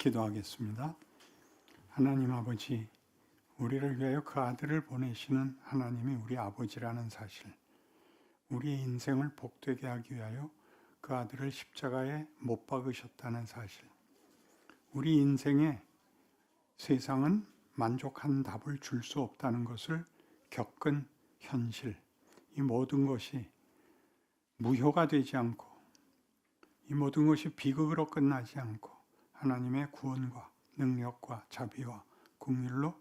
기도하겠습니다. 하나님 아버지, 우리를 위하여 그 아들을 보내시는 하나님이 우리 아버지라는 사실, 우리의 인생을 복되게 하기 위하여 그 아들을 십자가에 못 박으셨다는 사실, 우리 인생에 세상은 만족한 답을 줄 수 없다는 것을 겪은 현실, 이 모든 것이 무효가 되지 않고 이 모든 것이 비극으로 끝나지 않고 하나님의 구원과 능력과 자비와 긍휼로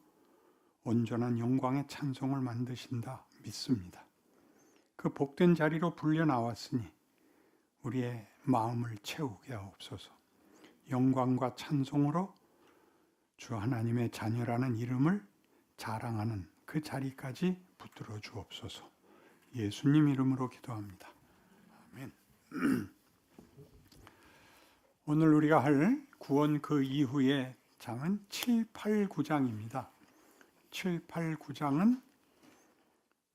온전한 영광의 찬송을 만드신다 믿습니다. 그 복된 자리로 불려 나왔으니 우리의 마음을 채우게 하옵소서. 영광과 찬송으로 주 하나님의 자녀라는 이름을 자랑하는 그 자리까지 붙들어 주옵소서. 예수님 이름으로 기도합니다. 아멘. 오늘 우리가 할 구원 그 이후의 장은 7, 8, 9장입니다. 7, 8, 9장은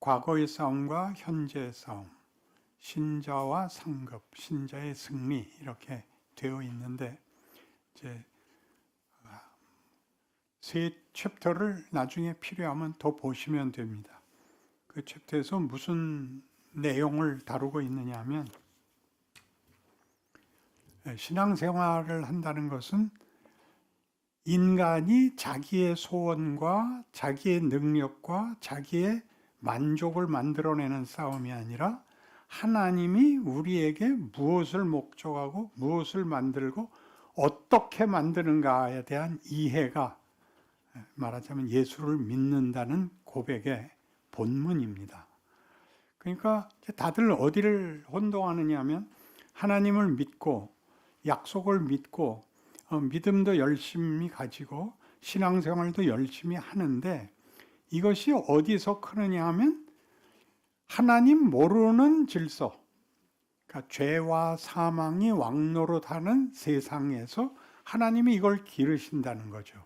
과거의 싸움과 현재의 싸움, 신자와 상급, 신자의 승리 이렇게 되어 있는데 이제 세 챕터를 나중에 필요하면 더 보시면 됩니다. 그 챕터에서 무슨 내용을 다루고 있느냐 하면 신앙생활을 한다는 것은 인간이 자기의 소원과 자기의 능력과 자기의 만족을 만들어내는 싸움이 아니라 하나님이 우리에게 무엇을 목적하고 무엇을 만들고 어떻게 만드는가에 대한 이해가 말하자면 예수를 믿는다는 고백의 본문입니다. 그러니까 다들 어디를 혼동하느냐 하면 하나님을 믿고 약속을 믿고 믿음도 열심히 가지고 신앙생활도 열심히 하는데 이것이 어디서 크느냐 하면 하나님 모르는 질서, 그러니까 죄와 사망이 왕노릇하는 세상에서 하나님이 이걸 기르신다는 거죠.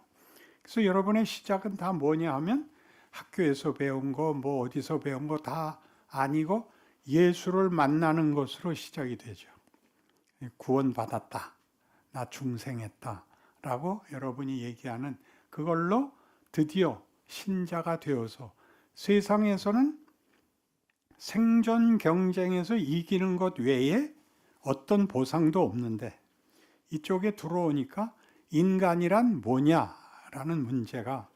그래서 여러분의 시작은 다 뭐냐 하면 학교에서 배운 거, 뭐 어디서 배운 거 다 아니고 예수를 만나는 것으로 시작이 되죠. 구원받았다, 나 중생했다 라고 여러분이 얘기하는 그걸로 드디어 신자가 되어서 세상에서는 생존 경쟁에서 이기는 것 외에 어떤 보상도 없는데 이쪽에 들어오니까 인간이란 뭐냐라는 문제가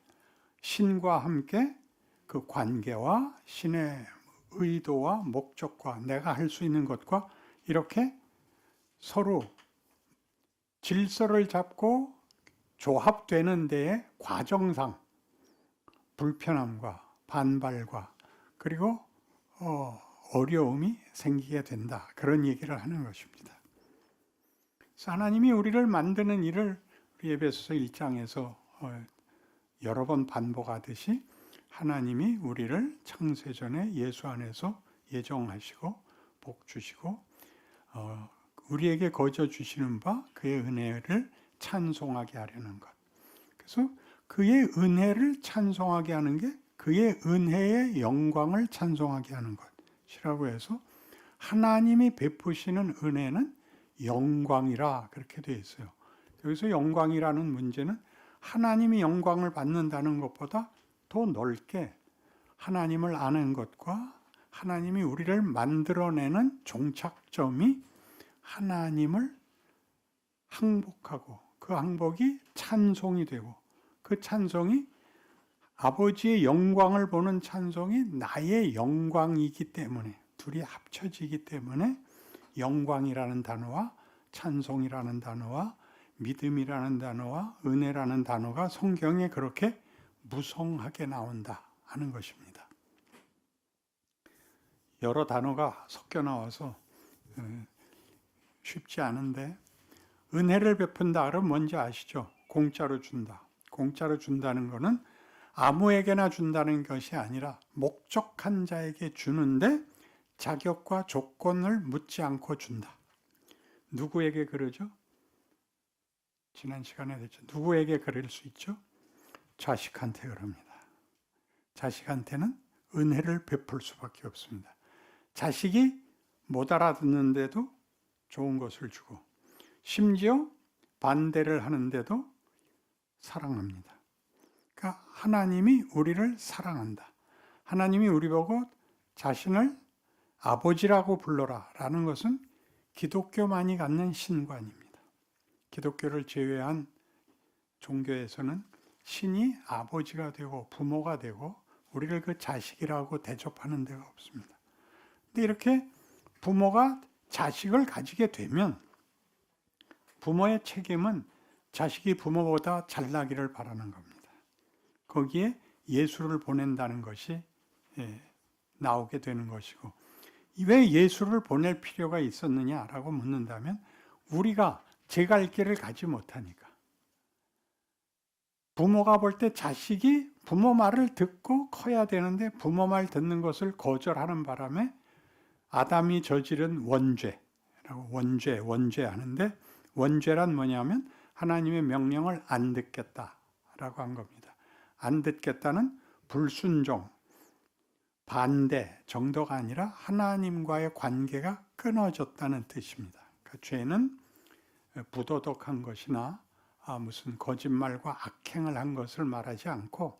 신과 함께 그 관계와 신의 의도와 목적과 내가 할 수 있는 것과 이렇게 서로 질서를 잡고 조합되는 데에 과정상 불편함과 반발과 그리고 어려움이 생기게 된다. 그런 얘기를 하는 것입니다. 그래서 하나님이 우리를 만드는 일을 우리 에베소서 1장에서 여러 번 반복하듯이 하나님이 우리를 창세전에 예수 안에서 예정하시고 복 주시고 우리에게 거저 주시는 바 그의 은혜를 찬송하게 하려는 것. 그래서 그의 은혜를 찬송하게 하는 게 그의 은혜의 영광을 찬송하게 하는 것이라고 해서 하나님이 베푸시는 은혜는 영광이라 그렇게 되어 있어요. 여기서 영광이라는 문제는 하나님이 영광을 받는다는 것보다 더 넓게 하나님을 아는 것과 하나님이 우리를 만들어내는 종착점이 하나님을 항복하고 그 항복이 찬송이 되고 그 찬송이 아버지의 영광을 보는 찬송이 나의 영광이기 때문에 둘이 합쳐지기 때문에 영광이라는 단어와 찬송이라는 단어와 믿음이라는 단어와 은혜라는 단어가 성경에 그렇게 무성하게 나온다 하는 것입니다. 여러 단어가 섞여 나와서 쉽지 않은데 은혜를 베푼다 그러면 뭔지 아시죠? 공짜로 준다. 공짜로 준다는 것은 아무에게나 준다는 것이 아니라 목적한 자에게 주는데 자격과 조건을 묻지 않고 준다. 누구에게 그러죠? 지난 시간에 됐죠. 누구에게 그럴 수 있죠? 자식한테 그럽니다. 자식한테는 은혜를 베풀 수밖에 없습니다. 자식이 못 알아듣는데도 좋은 것을 주고 심지어 반대를 하는데도 사랑합니다. 그러니까 하나님이 우리를 사랑한다. 하나님이 우리 보고 자신을 아버지라고 불러라 라는 것은 기독교만이 갖는 신관입니다. 기독교를 제외한 종교에서는 신이 아버지가 되고 부모가 되고 우리를 그 자식이라고 대접하는 데가 없습니다. 근데 이렇게 부모가 자식을 가지게 되면 부모의 책임은 자식이 부모보다 잘나기를 바라는 겁니다. 거기에 예수를 보낸다는 것이 나오게 되는 것이고, 왜 예수를 보낼 필요가 있었느냐라고 묻는다면 우리가 제 갈 길을 가지 못하니까. 부모가 볼 때 자식이 부모 말을 듣고 커야 되는데 부모 말 듣는 것을 거절하는 바람에 아담이 저지른 원죄라고 원죄 하는데, 원죄란 뭐냐면 하나님의 명령을 안 듣겠다라고 한 겁니다. 안 듣겠다는 불순종, 반대 정도가 아니라 하나님과의 관계가 끊어졌다는 뜻입니다. 그러니까 죄는 부도덕한 것이나 무슨 거짓말과 악행을 한 것을 말하지 않고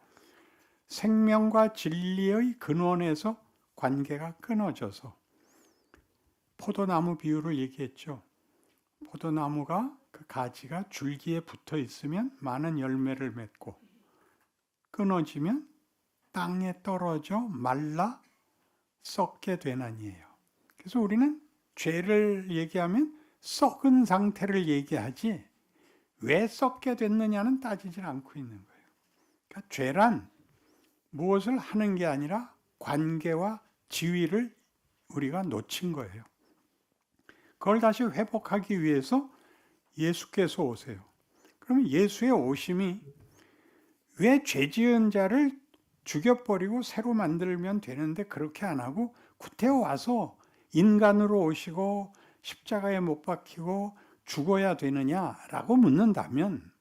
생명과 진리의 근원에서 관계가 끊어져서, 포도나무 비유를 얘기했죠. 포도나무가 그 가지가 줄기에 붙어 있으면 많은 열매를 맺고 끊어지면 땅에 떨어져 말라 썩게 되나니예요. 그래서 우리는 죄를 얘기하면 썩은 상태를 얘기하지 왜 썩게 됐느냐는 따지질 않고 있는 거예요. 그러니까 죄란 무엇을 하는 게 아니라 관계와 지위를 우리가 놓친 거예요. 그걸 다시 회복하기 위해서 예수께서 오세요. 그러면 예수의 오심이 왜 죄 지은 자를 죽여버리고 새로 만들면 되는데 그렇게 안 하고 구태여 와서 인간으로 오시고 십자가에 못 박히고 죽어야 되느냐라고 묻는다면,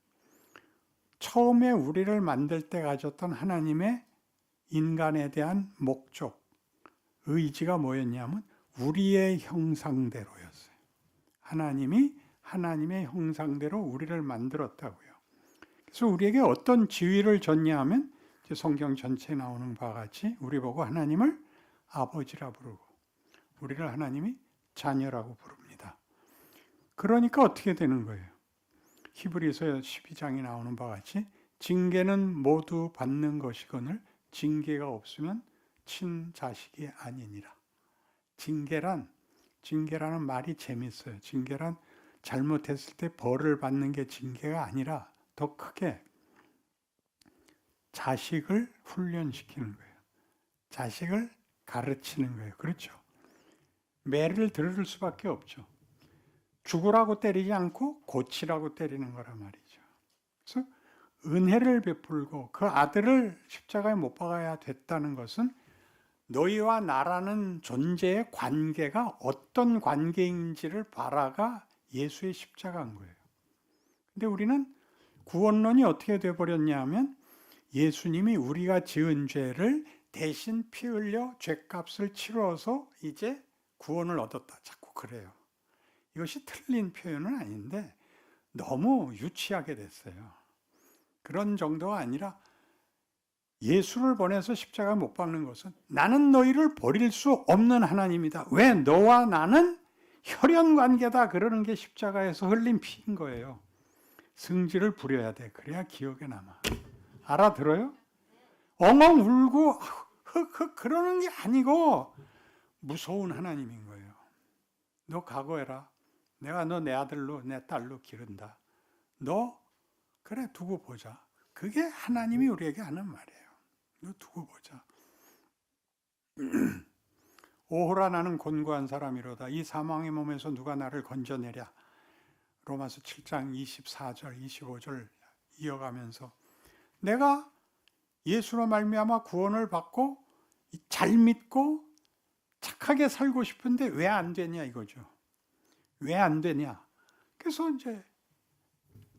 처음에 우리를 만들 때 가졌던 하나님의 인간에 대한 목적, 의지가 뭐였냐면 우리의 형상대로였어요. 하나님이 하나님의 형상대로 우리를 만들었다고요. 그래서 우리에게 어떤 지위를 줬냐 하면 성경 전체에 나오는 바와 같이 우리 보고 하나님을 아버지라 부르고 우리를 하나님이 자녀라고 부릅니다. 그러니까 어떻게 되는 거예요? 히브리서 12장에 나오는 바와 같이 징계는 모두 받는 것이거늘 징계가 없으면 친자식이 아니니라. 징계라는 말이 재밌어요. 징계란 잘못했을 때 벌을 받는 게 징계가 아니라 더 크게 자식을 훈련시키는 거예요. 자식을 가르치는 거예요. 그렇죠? 매를 들을 수밖에 없죠. 죽으라고 때리지 않고 고치라고 때리는 거란 말이죠. 그래서 은혜를 베풀고 그 아들을 십자가에 못 박아야 됐다는 것은 너희와 나라는 존재의 관계가 어떤 관계인지를 바라가 예수의 십자가인 거예요. 근데 우리는 구원론이 어떻게 되어버렸냐 하면 예수님이 우리가 지은 죄를 대신 피 흘려 죄값을 치러서 이제 구원을 얻었다. 자꾸 그래요. 이것이 틀린 표현은 아닌데 너무 유치하게 됐어요. 그런 정도가 아니라 예수를 보내서 십자가에 못 박는 것은 나는 너희를 버릴 수 없는 하나님이다. 왜? 너와 나는 혈연관계다. 그러는 게 십자가에서 흘린 피인 거예요. 승질을 부려야 돼. 그래야 기억에 남아. 알아들어요? 엉엉 울고 흑흑 그러는 게 아니고 무서운 하나님인 거예요. 너 각오해라. 내가 너 내 아들로 내 딸로 기른다. 너 그래 두고 보자. 그게 하나님이 우리에게 하는 말이에요. 너 두고 보자. 오호라 나는 곤고한 사람이로다. 이 사망의 몸에서 누가 나를 건져내랴. 로마서 7장 24절 25절 이어가면서 내가 예수로 말미암아 구원을 받고 잘 믿고 착하게 살고 싶은데 왜 안 되냐 이거죠. 왜 안 되냐. 그래서 이제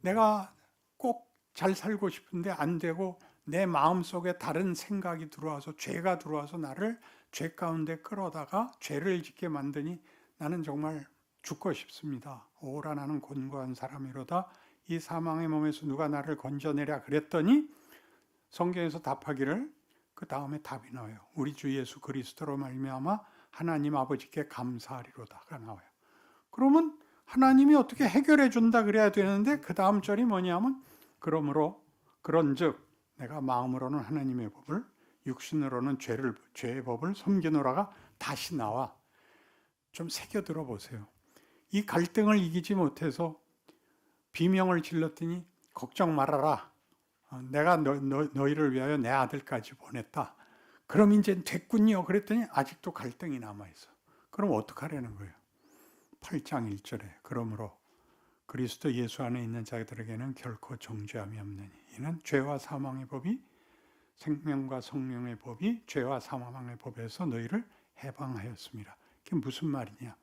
내가 꼭 잘 살고 싶은데 안 되고 내 마음속에 다른 생각이 들어와서 죄가 들어와서 나를 죄 가운데 끌어다가 죄를 짓게 만드니 나는 정말 죽고 싶습니다. 오라 나는 곤고한 사람이로다. 이 사망의 몸에서 누가 나를 건져내랴 그랬더니 성경에서 답하기를 그 다음에 답이 나와요. 우리 주 예수 그리스도로 말미암아 하나님 아버지께 감사하리로다가 나와요. 그러면 하나님이 어떻게 해결해 준다 그래야 되는데 그 다음 절이 뭐냐면 그러므로 그런즉 내가 마음으로는 하나님의 법을 육신으로는 죄의 법을 섬기노라가 다시 나와. 좀 새겨 들어보세요. 이 갈등을 이기지 못해서 비명을 질렀더니 걱정 말아라. 내가 너희를 위하여 내 아들까지 보냈다. 그럼 이제 됐군요. 그랬더니 아직도 갈등이 남아있어. 그럼 어떡하려는 거예요? 8장 1절에 그러므로 그리스도 예수 안에 있는 자들에게는 결코 정죄함이 없느니 이는 죄와 사망의 법이 생명과 성령의 법이 죄와 사망의 법에서 너희를 해방하였습니다. 그게 무슨 말이냐?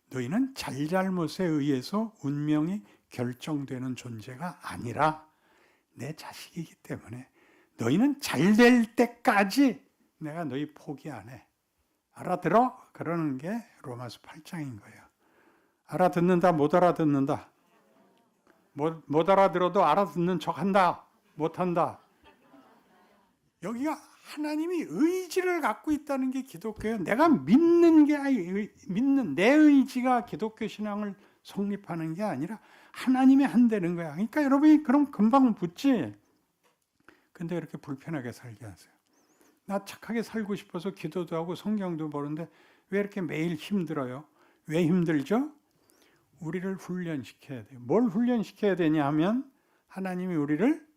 너희는 잘잘못에 의해서 운명이 결정되는 존재가 아니라 내 자식이기 때문에 너희는 잘 될 때까지 내가 너희 포기 안 해. 알아들어? 그러는 게 로마서 8장인 거예요. 알아듣는다, 못 알아듣는다. 못 알아들어도 알아듣는 척 한다, 못 한다. 여기가 하나님이 의지를 갖고 있다는 게 기독교예요. 내가 믿는 게 믿는 내 의지가 기독교 신앙을 성립하는 게 아니라 하나님이 한다는 거야. 그러니까 여러분이 그럼 금방 붙지. 근데 이렇게 불편하게 살게 하세요. 나 착하게 살고 싶어서 기도도 하고 성경도 보는데 왜 이렇게 매일 힘들어요? 왜 힘들죠? 우리를 훈련시켜야 돼요. 뭘 훈련시켜야 되냐 하면 하나님이 우리를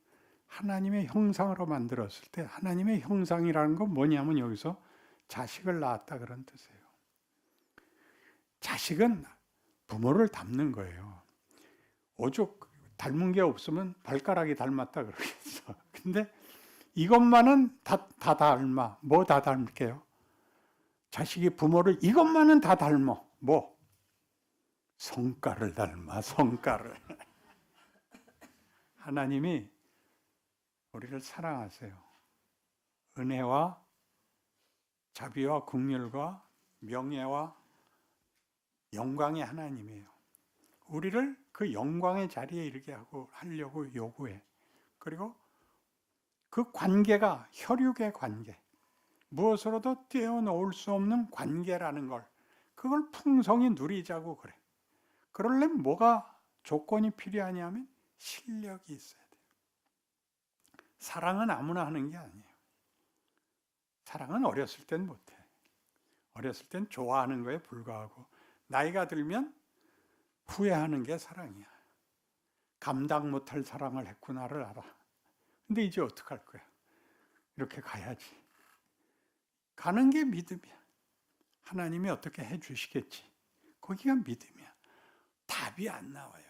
하나님의 형상으로 만들었을 때 하나님의 형상이라는 건 뭐냐면 여기서 자식을 낳았다 그런 뜻이에요. 자식은 부모를 닮는 거예요. 오죽 닮은 게 없으면 발가락이 닮았다 그러겠어. 근데 이것만은 다 닮아. 뭐 다 닮을게요? 자식이 부모를 이것만은 다 닮아. 뭐? 성깔을 닮아, 성깔을. 하나님이 우리를 사랑하세요. 은혜와 자비와 긍휼과 명예와 영광의 하나님이에요. 우리를 그 영광의 자리에 이르게 하려고 요구해. 그리고 그 관계가 혈육의 관계, 무엇으로도 떼어놓을 수 없는 관계라는 걸, 그걸 풍성히 누리자고 그래. 그러려면 뭐가 조건이 필요하냐면 실력이 있어야 돼요. 사랑은 아무나 하는 게 아니에요. 사랑은 어렸을 땐 못해. 어렸을 땐 좋아하는 거에 불과하고 나이가 들면 후회하는 게 사랑이야. 감당 못할 사랑을 했구나를 알아. 근데 이제 어떡할 거야? 이렇게 가야지. 가는 게 믿음이야. 하나님이 어떻게 해주시겠지. 거기가 믿음이야. 답이 안 나와요.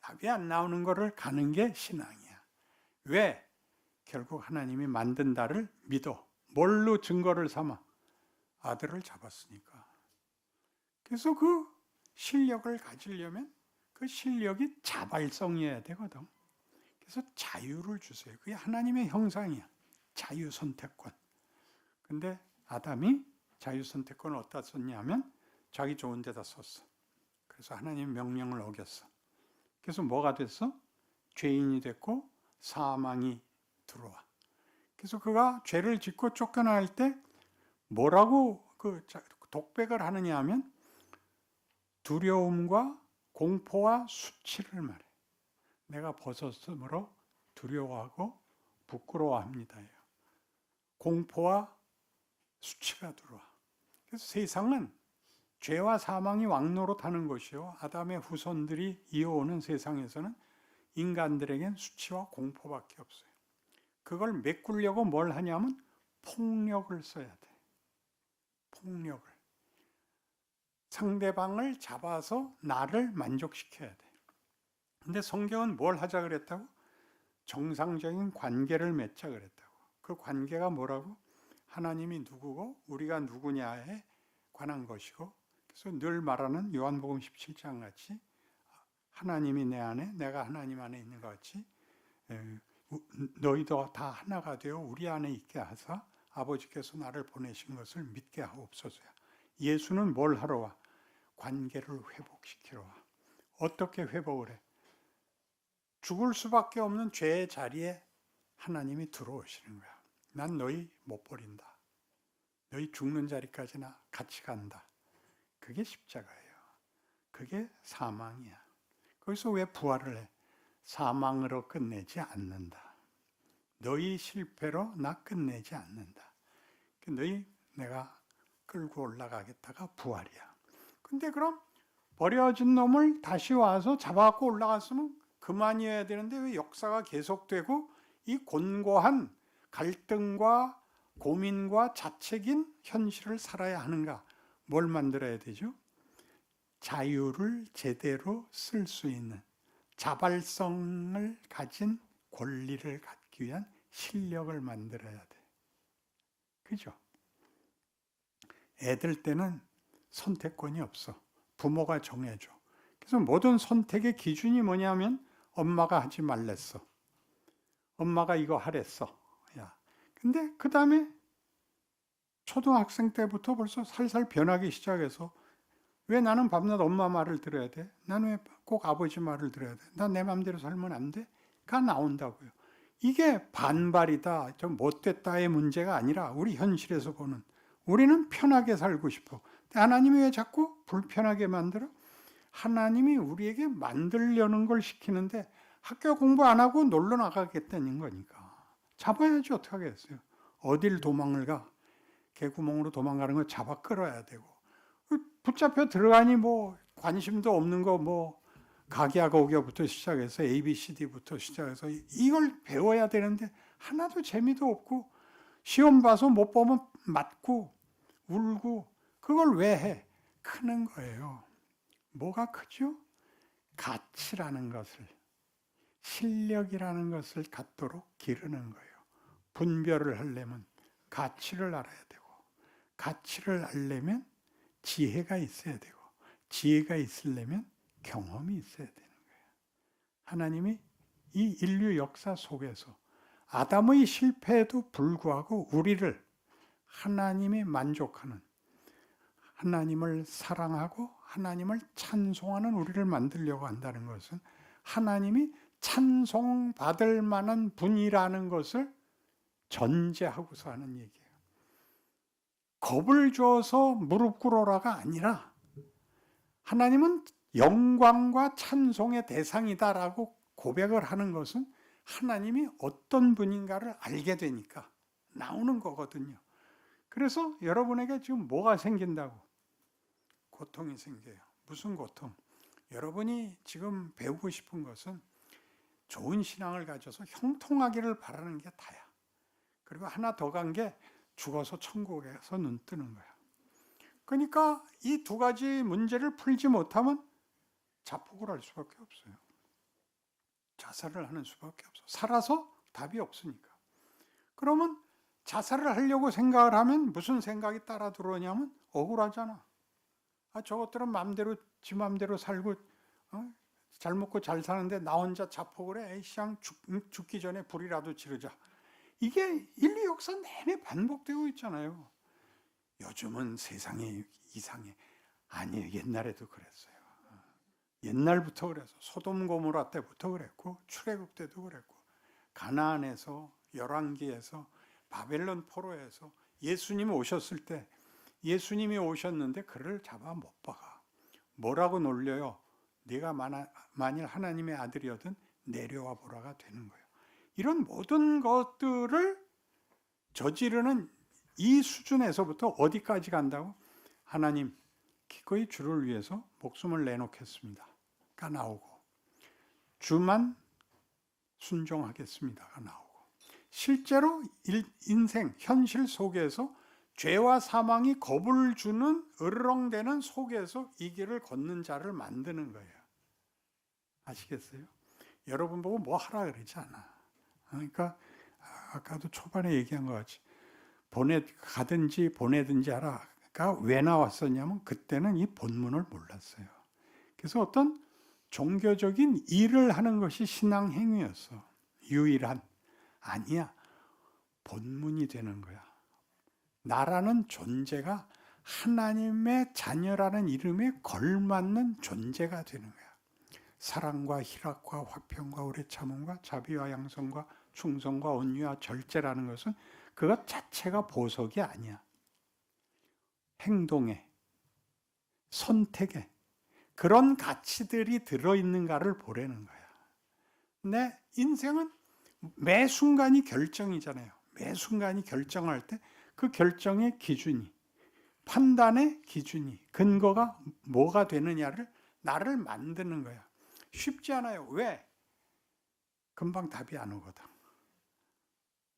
답이 안 나오는 거를 가는 게 신앙이야. 왜? 결국 하나님이 만든 나를 믿어. 뭘로 증거를 삼아? 아들을 잡았으니까. 그래서 그 실력을 가지려면 그 실력이 자발성이어야 되거든. 그래서 자유를 주세요. 그게 하나님의 형상이야. 자유선택권. 근데 아담이 자유선택권을 어디다 썼냐면 자기 좋은 데다 썼어. 그래서 하나님의 명령을 어겼어. 그래서 뭐가 됐어? 죄인이 됐고 사망이 들어와. 그래서 그가 죄를 짓고 쫓겨날 때 뭐라고 그 독백을 하느냐 하면 두려움과 공포와 수치를 말해. 내가 벗었으므로 두려워하고 부끄러워합니다. 공포와 수치가 들어와. 그래서 세상은 죄와 사망이 왕노릇하는 것이요. 아담의 후손들이 이어오는 세상에서는 인간들에겐 수치와 공포밖에 없어요. 그걸 메꾸려고 뭘 하냐면 폭력을 써야 돼. 폭력을. 상대방을 잡아서 나를 만족시켜야 돼. 근데 성경은 뭘 하자 그랬다고? 정상적인 관계를 맺자 그랬다고. 그 관계가 뭐라고? 하나님이 누구고 우리가 누구냐에 관한 것이고, 그래서 늘 말하는 요한복음 17장 같이 하나님이 내 안에 내가 하나님 안에 있는 것 같이 너희도 다 하나가 되어 우리 안에 있게 하사 아버지께서 나를 보내신 것을 믿게 하옵소서야. 예수는 뭘 하러 와? 관계를 회복시키러 와. 어떻게 회복을 해? 죽을 수밖에 없는 죄의 자리에 하나님이 들어오시는 거야. 난 너희 못 버린다. 너희 죽는 자리까지나 같이 간다. 그게 십자가예요. 그게 사망이야. 거기서 왜 부활을 해? 사망으로 끝내지 않는다. 너희 실패로 나 끝내지 않는다. 너희 내가 끌고 올라가겠다가 부활이야. 근데 그럼 버려진 놈을 다시 와서 잡아갖고 올라갔으면 그만이어야 되는데 왜 역사가 계속되고 이 곤고한 갈등과 고민과 자책인 현실을 살아야 하는가? 뭘 만들어야 되죠? 자유를 제대로 쓸 수 있는 자발성을 가진 권리를 갖기 위한 실력을 만들어야 돼. 그죠? 애들 때는 선택권이 없어. 부모가 정해줘. 그래서 모든 선택의 기준이 뭐냐면 엄마가 하지 말랬어. 엄마가 이거 하랬어. 야. 근데 그 다음에 초등학생 때부터 벌써 살살 변하기 시작해서 왜 나는 밤낮 엄마 말을 들어야 돼? 나는 왜 꼭 아버지 말을 들어야 돼? 난 내 마음대로 살면 안 돼? 가 나온다고요. 이게 반발이다, 좀 못됐다의 문제가 아니라 우리 현실에서 보는 우리는 편하게 살고 싶어. 근데 하나님이 왜 자꾸 불편하게 만들어? 하나님이 우리에게 만들려는 걸 시키는데 학교 공부 안 하고 놀러 나가겠다는 거니까. 잡아야지 어떻게 하겠어요. 어딜 도망을 가. 개구멍으로 도망가는 거 잡아 끌어야 되고. 붙잡혀 들어가니 뭐 관심도 없는 거 뭐 가계하고기부터 시작해서 ABCD부터 시작해서 이걸 배워야 되는데 하나도 재미도 없고 시험 봐서 못 보면 맞고 울고 그걸 왜 해? 크는 거예요. 뭐가 크죠? 가치라는 것을, 실력이라는 것을 갖도록 기르는 거예요. 분별을 하려면 가치를 알아야 되고 가치를 알려면 지혜가 있어야 되고 지혜가 있으려면 경험이 있어야 되는 거예요. 하나님이 이 인류 역사 속에서 아담의 실패에도 불구하고 우리를 하나님이 만족하는, 하나님을 사랑하고 하나님을 찬송하는 우리를 만들려고 한다는 것은 하나님이 찬송받을 만한 분이라는 것을 전제하고서 하는 얘기예요. 겁을 줘서 무릎 꿇어라가 아니라 하나님은 영광과 찬송의 대상이다라고 고백을 하는 것은 하나님이 어떤 분인가를 알게 되니까 나오는 거거든요. 그래서 여러분에게 지금 뭐가 생긴다고? 고통이 생겨요. 무슨 고통? 여러분이 지금 배우고 싶은 것은 좋은 신앙을 가져서 형통하기를 바라는 게 다야. 그리고 하나 더 간 게 죽어서 천국에 가서 눈 뜨는 거야. 그러니까 이 두 가지 문제를 풀지 못하면 자폭을 할 수밖에 없어요. 자살을 하는 수밖에 없어. 살아서 답이 없으니까. 그러면 자살을 하려고 생각을 하면 무슨 생각이 따라 들어오냐면 억울하잖아. 저것들은 마음대로 지 마음대로 살고 잘 먹고 잘 사는데 나 혼자 자폭을 해. 에이쌍 죽기 전에 불이라도 지르자. 이게 인류 역사 내내 반복되고 있잖아요. 요즘은 세상이 이상해. 아니에요. 옛날에도 그랬어요. 옛날부터 그래서 소돔 고모라 때부터 그랬고 출애굽 때도 그랬고 가나안에서 열왕기에서 바벨론 포로에서 예수님이 오셨을 때 예수님이 오셨는데 그를 잡아 못 박아. 뭐라고 놀려요? 네가 만일 하나님의 아들이었든 내려와 보라가 되는 거예요. 이런 모든 것들을 저지르는 이 수준에서부터 어디까지 간다고? 하나님 기꺼이 주를 위해서 목숨을 내놓겠습니다가 나오고 주만 순종하겠습니다가 나오고 실제로 인생 현실 속에서 죄와 사망이 겁을 주는 으르렁대는 속에서 이 길을 걷는 자를 만드는 거예요. 아시겠어요? 여러분 보고 뭐 하라 그러지 않아. 그러니까 아까도 초반에 얘기한 것 같이 가든지 보내든지 하라가 왜 나왔었냐면 그때는 이 본문을 몰랐어요. 그래서 어떤 종교적인 일을 하는 것이 신앙 행위였어. 유일한. 아니야. 본문이 되는 거야. 나라는 존재가 하나님의 자녀라는 이름에 걸맞는 존재가 되는 거야. 사랑과 희락과 화평과 오래 참음과 자비와 양성과 충성과 온유와 절제라는 것은 그것 자체가 보석이 아니야. 행동에, 선택에 그런 가치들이 들어있는가를 보라는 거야. 내 인생은 매 순간이 결정이잖아요. 매 순간이 결정할 때 그 결정의 기준이, 판단의 기준이, 근거가 뭐가 되느냐를 나를 만드는 거야. 쉽지 않아요. 왜? 금방 답이 안 오거든.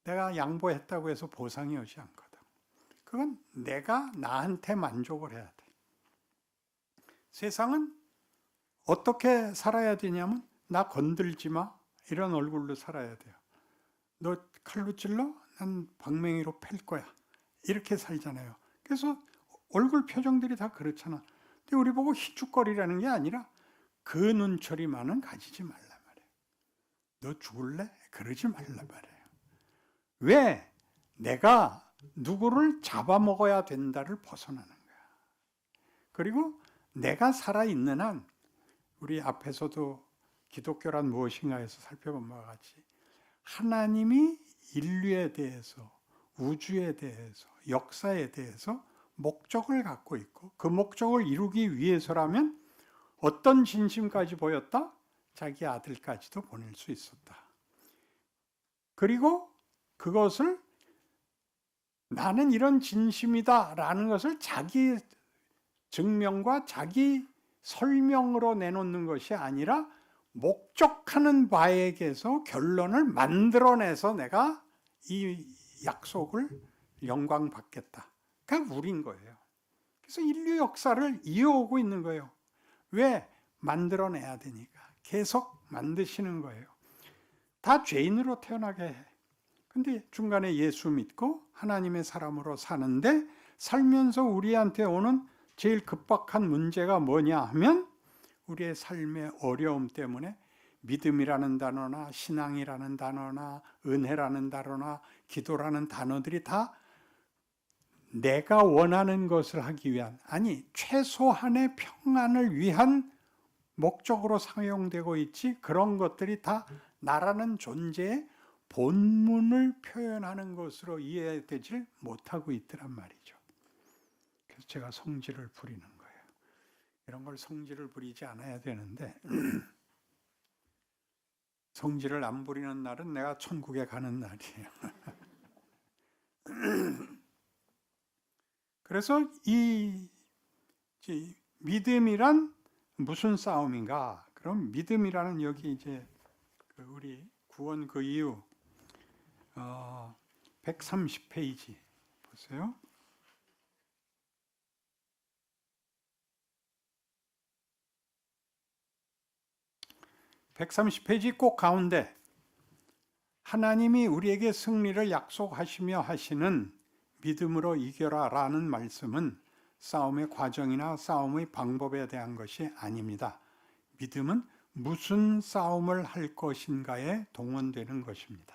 내가 양보했다고 해서 보상이 오지 않거든. 그건 내가 나한테 만족을 해야 돼. 세상은 어떻게 살아야 되냐면 나 건들지 마 이런 얼굴로 살아야 돼요. 너 칼로 찔러? 난 방맹이로 팰 거야. 이렇게 살잖아요. 그래서 얼굴 표정들이 다 그렇잖아. 근데 우리 보고 희죽거리라는 게 아니라 그 눈초리만은 가지지 말란 말이에요. 너 죽을래? 그러지 말란 말이에요. 왜? 내가 누구를 잡아먹어야 된다를 벗어나는 거야. 그리고 내가 살아있는 한 우리 앞에서도 기독교란 무엇인가 해서 살펴본 바와 같이 하나님이 인류에 대해서, 우주에 대해서, 역사에 대해서 목적을 갖고 있고 그 목적을 이루기 위해서라면 어떤 진심까지 보였다? 자기 아들까지도 보낼 수 있었다. 그리고 그것을 나는 이런 진심이다 라는 것을 자기 증명과 자기 설명으로 내놓는 것이 아니라 목적하는 바에게서 결론을 만들어내서 내가 이 약속을 영광받겠다. 그게 우린 거예요. 그래서 인류 역사를 이어오고 있는 거예요. 왜? 만들어내야 되니까. 계속 만드시는 거예요. 다 죄인으로 태어나게 해. 근데 중간에 예수 믿고 하나님의 사람으로 사는데 살면서 우리한테 오는 제일 급박한 문제가 뭐냐 하면 우리의 삶의 어려움 때문에 믿음이라는 단어나 신앙이라는 단어나 은혜라는 단어나 기도라는 단어들이 다 내가 원하는 것을 하기 위한, 아니 최소한의 평안을 위한 목적으로 사용되고 있지, 그런 것들이 다 나라는 존재의 본문을 표현하는 것으로 이해되질 못하고 있더란 말이죠. 그래서 제가 성질을 부리는 거예요. 이런 걸 성질을 부리지 않아야 되는데 성질을 안 부리는 날은 내가 천국에 가는 날이에요. 그래서 이 믿음이란 무슨 싸움인가? 그럼 믿음이라는 여기 이제 우리 구원 그 이유 130페이지 보세요. (130페이지) 꼭 가운데 하나님이 우리에게 승리를 약속하시며 하시는 믿음으로 이겨라 라는 말씀은 싸움의 과정이나 싸움의 방법에 대한 것이 아닙니다. 믿음은 무슨 싸움을 할 것인가에 동원되는 것입니다.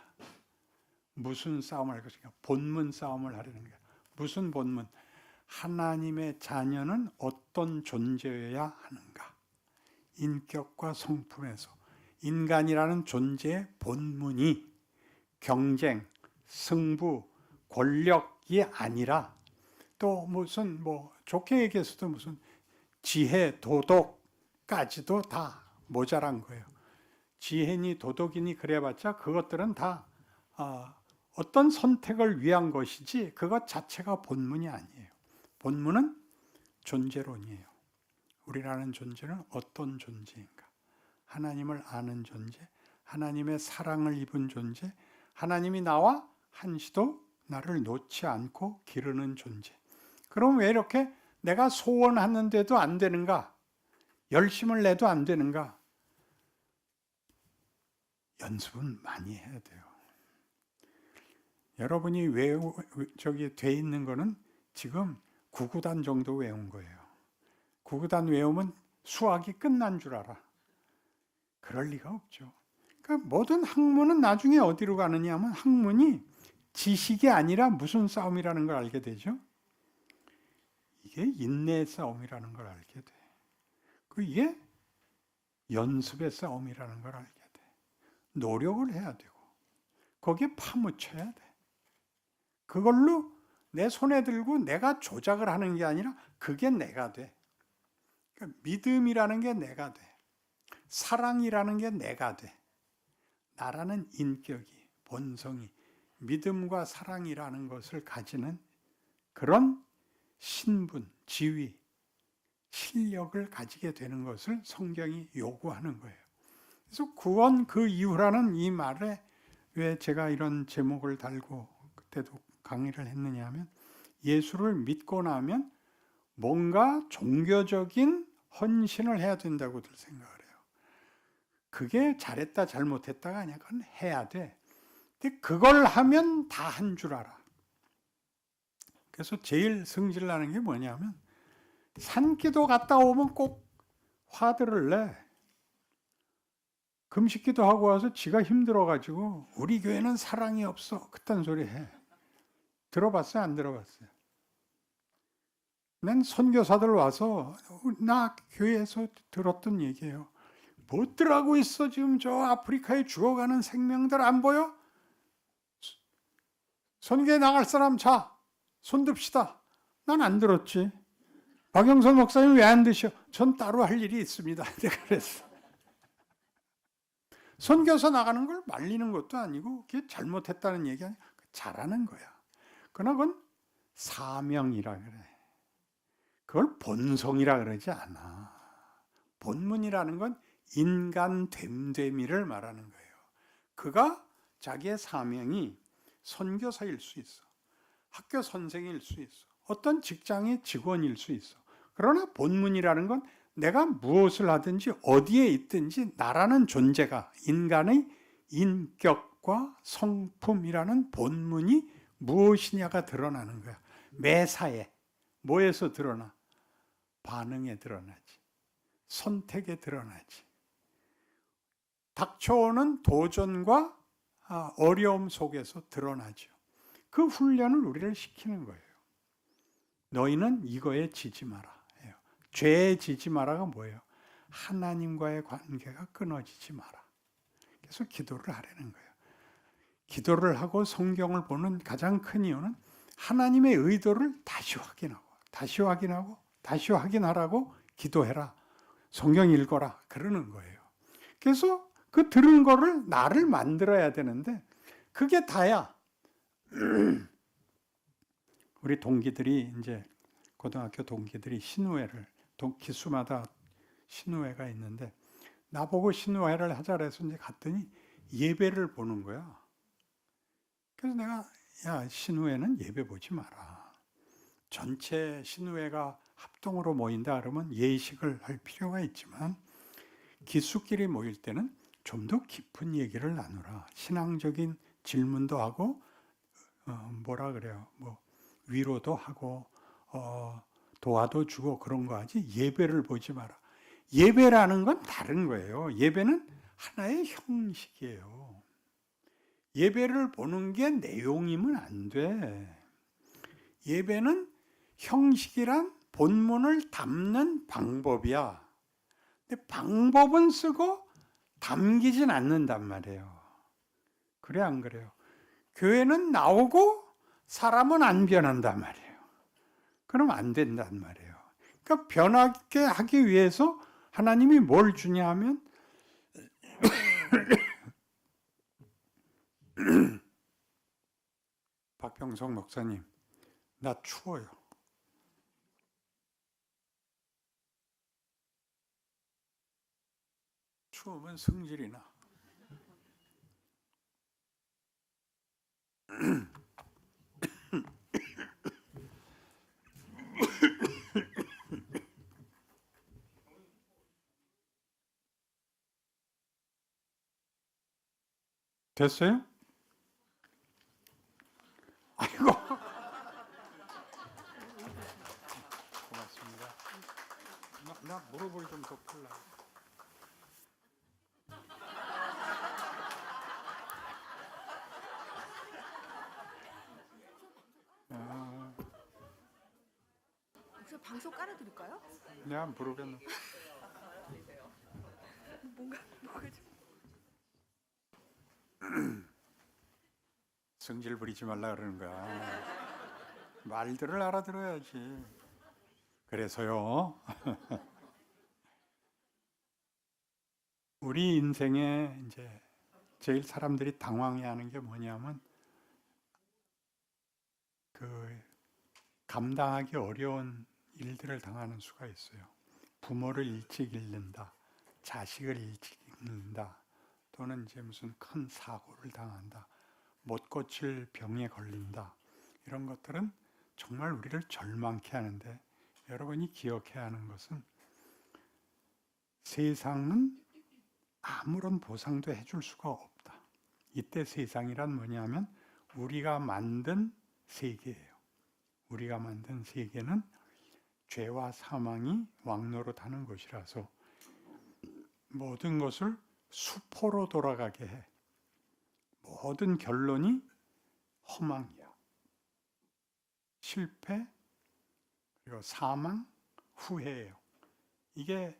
무슨 싸움을 할 것인가? 본문 싸움을 하려는 거예요. 무슨 본문? 하나님의 자녀는 어떤 존재여야 하는가? 인격과 성품에서 인간이라는 존재의 본문이 경쟁, 승부, 권력이 아니라 또 무슨 좋게 얘기해서도 무슨 지혜, 도덕까지도 다 모자란 거예요. 지혜니 도덕이니 그래봤자 그것들은 다 어떤 선택을 위한 것이지 그것 자체가 본문이 아니에요. 본문은 존재론이에요. 우리라는 존재는 어떤 존재인가? 하나님을 아는 존재, 하나님의 사랑을 입은 존재, 하나님이 나와 한시도 나를 놓지 않고 기르는 존재. 그럼 왜 이렇게 내가 소원하는데도 안 되는가? 열심을 내도 안 되는가? 연습은 많이 해야 돼요. 여러분이 돼 있는 거는 지금 구구단 정도 외운 거예요. 구구단 외우면 수학이 끝난 줄 알아. 그럴 리가 없죠. 그러니까 모든 학문은 나중에 어디로 가느냐 하면 학문이 지식이 아니라 무슨 싸움이라는 걸 알게 되죠. 이게 인내의 싸움이라는 걸 알게 돼. 이게 연습의 싸움이라는 걸 알게 돼. 노력을 해야 되고 거기에 파묻혀야 돼. 그걸로 내 손에 들고 내가 조작을 하는 게 아니라 그게 내가 돼. 그러니까 믿음이라는 게 내가 돼. 사랑이라는 게 내가 돼. 나라는 인격이, 본성이 믿음과 사랑이라는 것을 가지는 그런 신분, 지위, 실력을 가지게 되는 것을 성경이 요구하는 거예요. 그래서 구원 그 이유라는 이 말에 왜 제가 이런 제목을 달고 그때도 강의를 했느냐 하면 예수를 믿고 나면 뭔가 종교적인 헌신을 해야 된다고들 생각을 해요. 그게 잘했다 잘못했다가 아니야. 그건 해야 돼. 근데 그걸 하면 다 한 줄 알아. 그래서 제일 성질나는 게 뭐냐면 산기도 갔다 오면 꼭 화들을 내. 금식기도 하고 와서 지가 힘들어가지고 우리 교회는 사랑이 없어. 그딴 소리 해. 들어봤어요? 안 들어봤어요? 난 선교사들 와서 나 교회에서 들었던 얘기예요. 뭐들 하고 있어? 지금 저 아프리카에 죽어가는 생명들 안 보여? 선교에 나갈 사람 자, 손 듭시다. 난 안 들었지. 박영선 목사님 왜 안 드셔? 전 따로 할 일이 있습니다. 내가 그랬어. 선교사 나가는 걸 말리는 것도 아니고 그게 잘못했다는 얘기 아니야. 잘하는 거야. 그러나 그건 사명이라 그래. 그걸 본성이라 그러지 않아. 본문이라는 건 인간 됨됨이를 말하는 거예요. 그가 자기의 사명이 선교사일 수 있어. 학교 선생일 수 있어. 어떤 직장의 직원일 수 있어. 그러나 본문이라는 건 내가 무엇을 하든지 어디에 있든지 나라는 존재가 인간의 인격과 성품이라는 본문이 무엇이냐가 드러나는 거야. 매사에 뭐에서 드러나? 반응에 드러나지. 선택에 드러나지. 닥쳐오는 도전과 어려움 속에서 드러나죠. 그 훈련을 우리를 시키는 거예요. 너희는 이거에 지지 마라. 죄에 지지 마라가 뭐예요? 하나님과의 관계가 끊어지지 마라. 그래서 기도를 하라는 거예요. 기도를 하고 성경을 보는 가장 큰 이유는 하나님의 의도를 다시 확인하고 다시 확인하고 다시 확인하라고 기도해라. 성경 읽어라. 그러는 거예요. 그래서 그 들은 거를 나를 만들어야 되는데 그게 다야. 우리 동기들이 이제 고등학교 동기들이 신우회를 기수마다 신우회가 있는데 나보고 신우회를 하자 그래서 이제 갔더니 예배를 보는 거야. 그래서 내가 야 신우회는 예배 보지 마라. 전체 신우회가 합동으로 모인다 그러면 예식을 할 필요가 있지만 기수끼리 모일 때는 좀 더 깊은 얘기를 나누라. 신앙적인 질문도 하고 뭐라 그래요? 뭐 위로도 하고 도와도 주고 그런 거 하지 예배를 보지 마라. 예배라는 건 다른 거예요. 예배는 하나의 형식이에요. 예배를 보는 게 내용이면 안 돼. 예배는 형식이란 본문을 담는 방법이야. 근데 방법은 쓰고 담기진 않는단 말이에요. 그래 안 그래요? 교회는 나오고 사람은 안 변한단 말이에요. 그럼 안 된단 말이에요. 그러니까 변하게 하기 위해서 하나님이 뭘 주냐 하면 박병성 목사님, 나 추워요. 추우면 성질이 나. 됐어요? 아이고. 고맙습니다. 나 무릎을 좀 덮으려고. 혹시 방송 깔아드릴까요? 내가 무릎에 놓고. 뭐가 좀 성질 부리지 말라 그러는 거야. 말들을 알아들어야지. 그래서요, 우리 인생에 이제 제일 사람들이 당황해하는 게 뭐냐면 그 감당하기 어려운 일들을 당하는 수가 있어요. 부모를 일찍 잃는다, 자식을 일찍 잃는다, 또는 이제 무슨 큰 사고를 당한다, 못 고칠 병에 걸린다. 이런 것들은 정말 우리를 절망케 하는데, 여러분이 기억해야 하는 것은 세상은 아무런 보상도 해줄 수가 없다. 이때 세상이란 뭐냐면 우리가 만든 세계예요. 우리가 만든 세계는 죄와 사망이 왕노릇하는 곳이라서 모든 것을 수포로 돌아가게 해. 모든 결론이 허망이야. 실패, 그리고 사망, 후회예요. 이게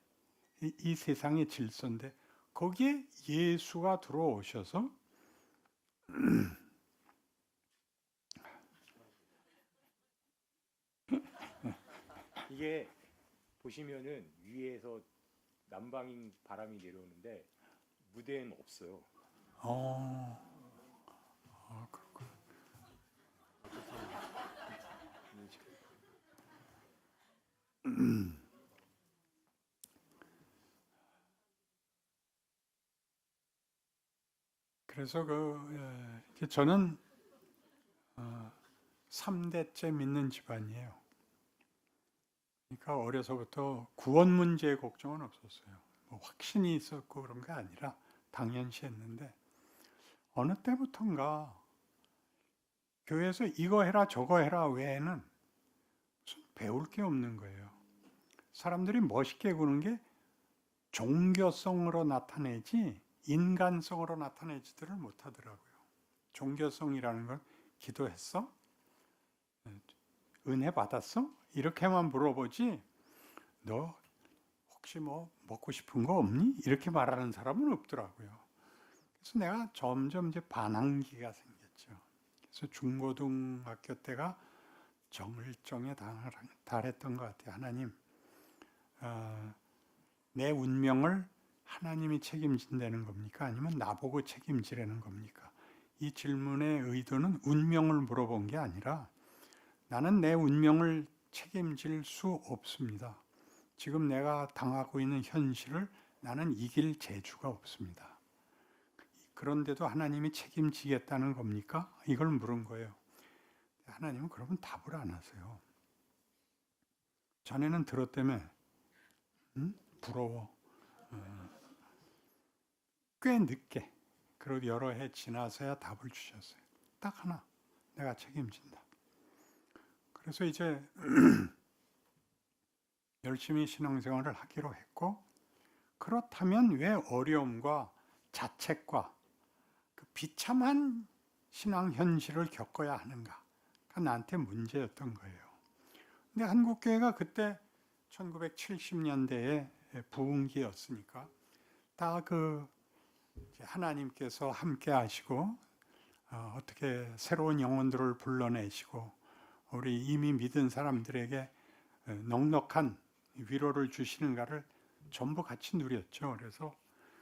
이 세상의 질서인데, 거기에 예수가 들어오셔서 이게 보시면은 위에서 남방인 바람이 내려오는데 무대에는 없어요. 그렇구나. 그래서 저는 3대째 믿는 집안이에요. 그러니까 어려서부터 구원 문제의 걱정은 없었어요. 뭐 확신이 있었고 그런 게 아니라 당연시했는데, 어느 때부턴가 교회에서 이거 해라 저거 해라 외에는 무슨 배울 게 없는 거예요. 사람들이 멋있게 구는 게 종교성으로 나타내지 인간성으로 나타내지들을 못하더라고요. 종교성이라는 건 기도했어? 은혜 받았어? 이렇게만 물어보지, 너 혹시 뭐 먹고 싶은 거 없니? 이렇게 말하는 사람은 없더라고요. 그래서 내가 점점 이제 반항기가 생겼죠. 그래서 중고등학교 때가 정을정에 달했던 것 같아요. 하나님, 내 운명을 하나님이 책임진다는 겁니까? 아니면 나보고 책임지라는 겁니까? 이 질문의 의도는 운명을 물어본 게 아니라, 나는 내 운명을 책임질 수 없습니다. 지금 내가 당하고 있는 현실을 나는 이길 재주가 없습니다. 그런데도 하나님이 책임지겠다는 겁니까? 이걸 물은 거예요. 하나님은 그러면 답을 안 하세요. 자네는 들었다며? 부러워. 꽤 늦게, 그리고 여러 해 지나서야 답을 주셨어요. 딱 하나, 내가 책임진다. 그래서 이제 열심히 신앙생활을 하기로 했고, 그렇다면 왜 어려움과 자책과 그 비참한 신앙 현실을 겪어야 하는가? 그러니까 나한테 문제였던 거예요. 근데 한국교회가 그때 1970년대에 부흥기였으니까 다 하나님께서 함께 하시고 어떻게 새로운 영혼들을 불러내시고 우리 이미 믿은 사람들에게 넉넉한 위로를 주시는가를 전부 같이 누렸죠. 그래서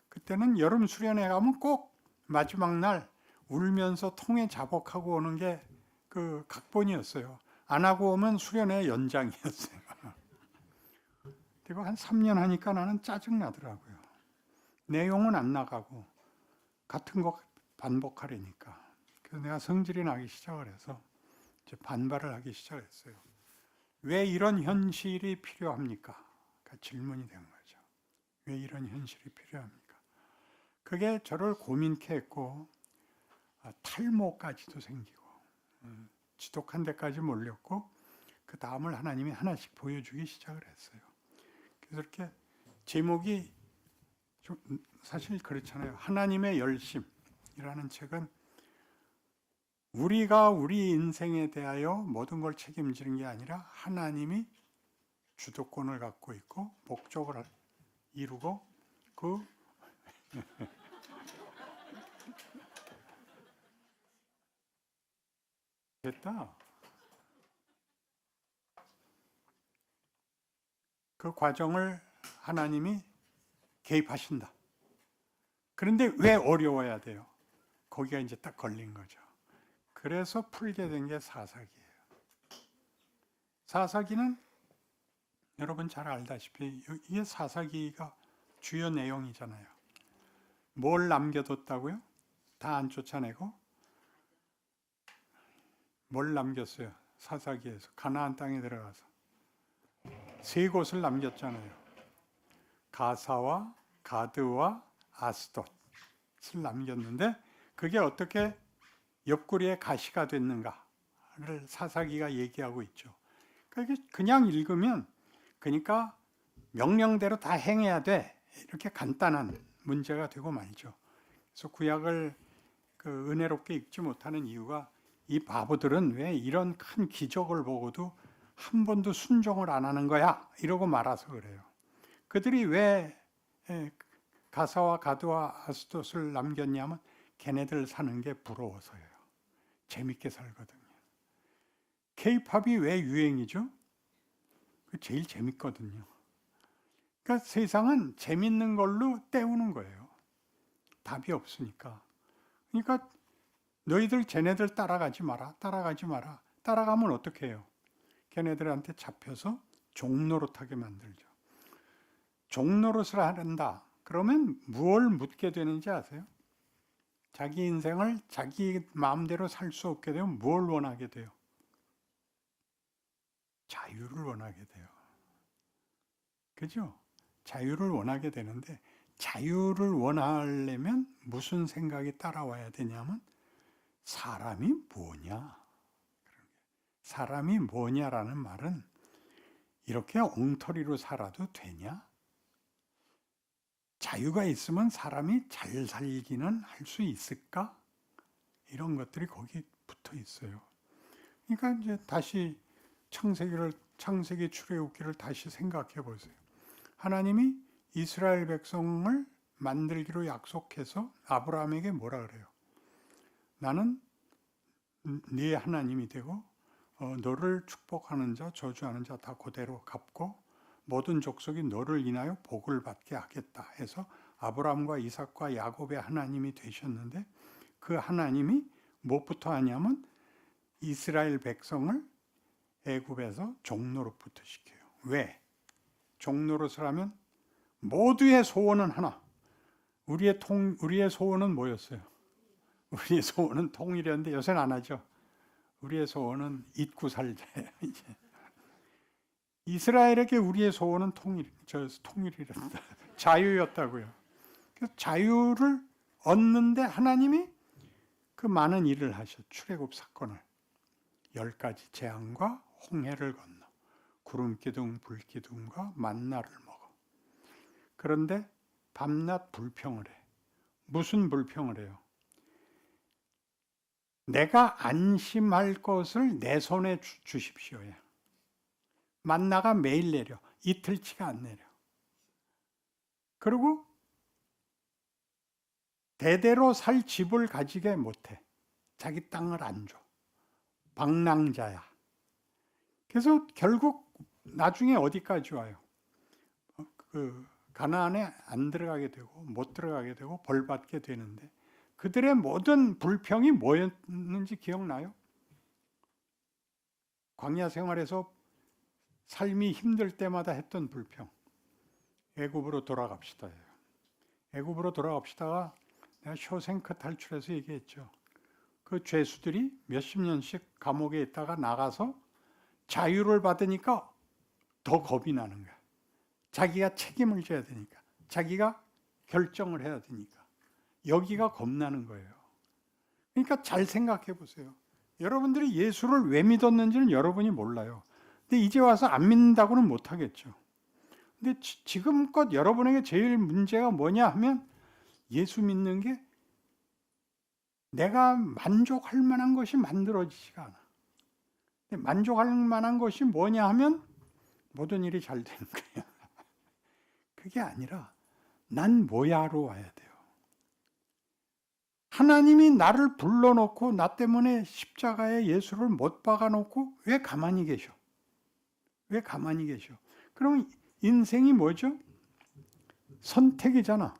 그때는 여름 수련회 가면 꼭 마지막 날 울면서 통에 자복하고 오는 게 그 각본이었어요. 안 하고 오면 수련회 연장이었어요. 그리고 한 3년 하니까 나는 짜증 나더라고요. 내용은 안 나가고 같은 거 반복하려니까. 그래서 내가 성질이 나기 시작을 해서 이제 반발을 하기 시작했어요. 왜 이런 현실이 필요합니까? 그러니까 질문이 된 거죠. 왜 이런 현실이 필요합니까? 그게 저를 고민케 했고, 탈모까지도 생기고, 지독한 데까지 몰렸고, 그 다음을 하나님이 하나씩 보여주기 시작을 했어요. 그래서 이렇게 제목이 좀 사실 그렇잖아요. 하나님의 열심이라는 책은 우리가 우리 인생에 대하여 모든 걸 책임지는 게 아니라 하나님이 주도권을 갖고 있고 목적을 이루고 그 됐다. 그 과정을 하나님이 개입하신다. 그런데 왜 어려워야 돼요? 거기가 이제 딱 걸린 거죠. 그래서 풀게 된 게 사사기예요. 사사기는 여러분 잘 알다시피 이게 사사기가 주요 내용이잖아요. 뭘 남겨뒀다고요? 다 안 쫓아내고 뭘 남겼어요? 사사기에서 가나안 땅에 들어가서 세 곳을 남겼잖아요. 가사와 가드와 아스돗을 남겼는데 그게 어떻게 옆구리에 가시가 됐는가를 사사기가 얘기하고 있죠. 그냥 읽으면 그러니까 명령대로 다 행해야 돼 이렇게 간단한 문제가 되고 말죠. 그래서 구약을 그 은혜롭게 읽지 못하는 이유가 이 바보들은 왜 이런 큰 기적을 보고도 한 번도 순종을 안 하는 거야 이러고 말아서 그래요. 그들이 왜 가사와 가드와 아스돗을 남겼냐면 걔네들 사는 게 부러워서예요. 재밌게 살거든요. K-팝이 왜 유행이죠? 제일 재밌거든요. 그러니까 세상은 재밌는 걸로 때우는 거예요. 답이 없으니까. 그러니까 너희들 쟤네들 따라가지 마라. 따라가지 마라. 따라가면 어떻게 해요? 걔네들한테 잡혀서 종노릇하게 만들죠. 종노릇을 한다. 그러면 무엇을 묻게 되는지 아세요? 자기 인생을 자기 마음대로 살 수 없게 되면 뭘 원하게 돼요? 자유를 원하게 돼요. 그죠? 자유를 원하게 되는데 자유를 원하려면 무슨 생각이 따라와야 되냐면 사람이 뭐냐? 사람이 뭐냐라는 말은 이렇게 엉터리로 살아도 되냐? 자유가 있으면 사람이 잘 살기는 할 수 있을까? 이런 것들이 거기 붙어 있어요. 그러니까 이제 다시 창세기 출애굽기를 다시 생각해 보세요. 하나님이 이스라엘 백성을 만들기로 약속해서 아브라함에게 뭐라 그래요? 나는 네 하나님이 되고 너를 축복하는 자 저주하는 자 다 그대로 갚고 모든 족속이 너를 인하여 복을 받게 하겠다 해서 아브라함과 이삭과 야곱의 하나님이 되셨는데 그 하나님이 무엇부터 하냐면 이스라엘 백성을 애굽에서 종노릇부터 시켜요. 왜? 종노릇을 하면 모두의 소원은 하나. 우리의 소원은 뭐였어요? 우리의 소원은 통일이었는데 요새는 안 하죠. 우리의 소원은 잊고 살자예요. 이제 이스라엘에게 우리의 소원은 통일이란다. 자유였다고요. 그래서 자유를 얻는데 하나님이 그 많은 일을 하셔. 출애굽 사건을 10가지 재앙과 홍해를 건너 구름기둥 불기둥과 만나를 먹어. 그런데 밤낮 불평을 해. 무슨 불평을 해요? 내가 안심할 것을 내 손에 주십시오. 만나가 매일 내려. 이틀치가 안 내려. 그리고 대대로 살 집을 가지게 못해. 자기 땅을 안 줘. 방랑자야. 그래서 결국 나중에 어디까지 와요? 그 가나안에 안 들어가게 되고 못 들어가게 되고 벌 받게 되는데 그들의 모든 불평이 뭐였는지 기억나요? 광야 생활에서 삶이 힘들 때마다 했던 불평. 애굽으로 돌아갑시다. 애굽으로 돌아갑시다가 내가 쇼생크 탈출해서 얘기했죠. 그 죄수들이 몇십 년씩 감옥에 있다가 나가서 자유를 받으니까 더 겁이 나는 거야. 자기가 책임을 져야 되니까. 자기가 결정을 해야 되니까. 여기가 겁나는 거예요. 그러니까 잘 생각해 보세요. 여러분들이 예수를 왜 믿었는지는 여러분이 몰라요. 근데 이제 와서 안 믿는다고는 못하겠죠. 근데 지금껏 여러분에게 제일 문제가 뭐냐 하면 예수 믿는 게 내가 만족할 만한 것이 만들어지지가 않아. 근데 만족할 만한 것이 뭐냐 하면 모든 일이 잘 되는 거예요. 그게 아니라 난 뭐야로 와야 돼요. 하나님이 나를 불러놓고 나 때문에 십자가에 예수를 못 박아놓고 왜 가만히 계셔? 왜 가만히 계셔? 그럼 인생이 뭐죠? 선택이잖아.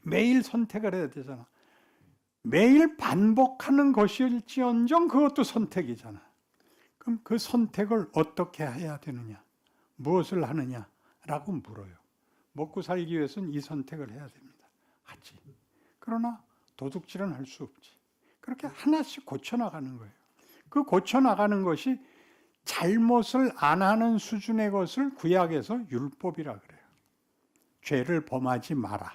매일 선택을 해야 되잖아. 매일 반복하는 것일지언정 그것도 선택이잖아. 그럼 그 선택을 어떻게 해야 되느냐? 무엇을 하느냐라고 물어요. 먹고 살기 위해서는 이 선택을 해야 됩니다. 하지. 그러나 도둑질은 할 수 없지. 그렇게 하나씩 고쳐나가는 거예요. 그 고쳐나가는 것이 잘못을 안 하는 수준의 것을 구약에서 율법이라 그래요. 죄를 범하지 마라.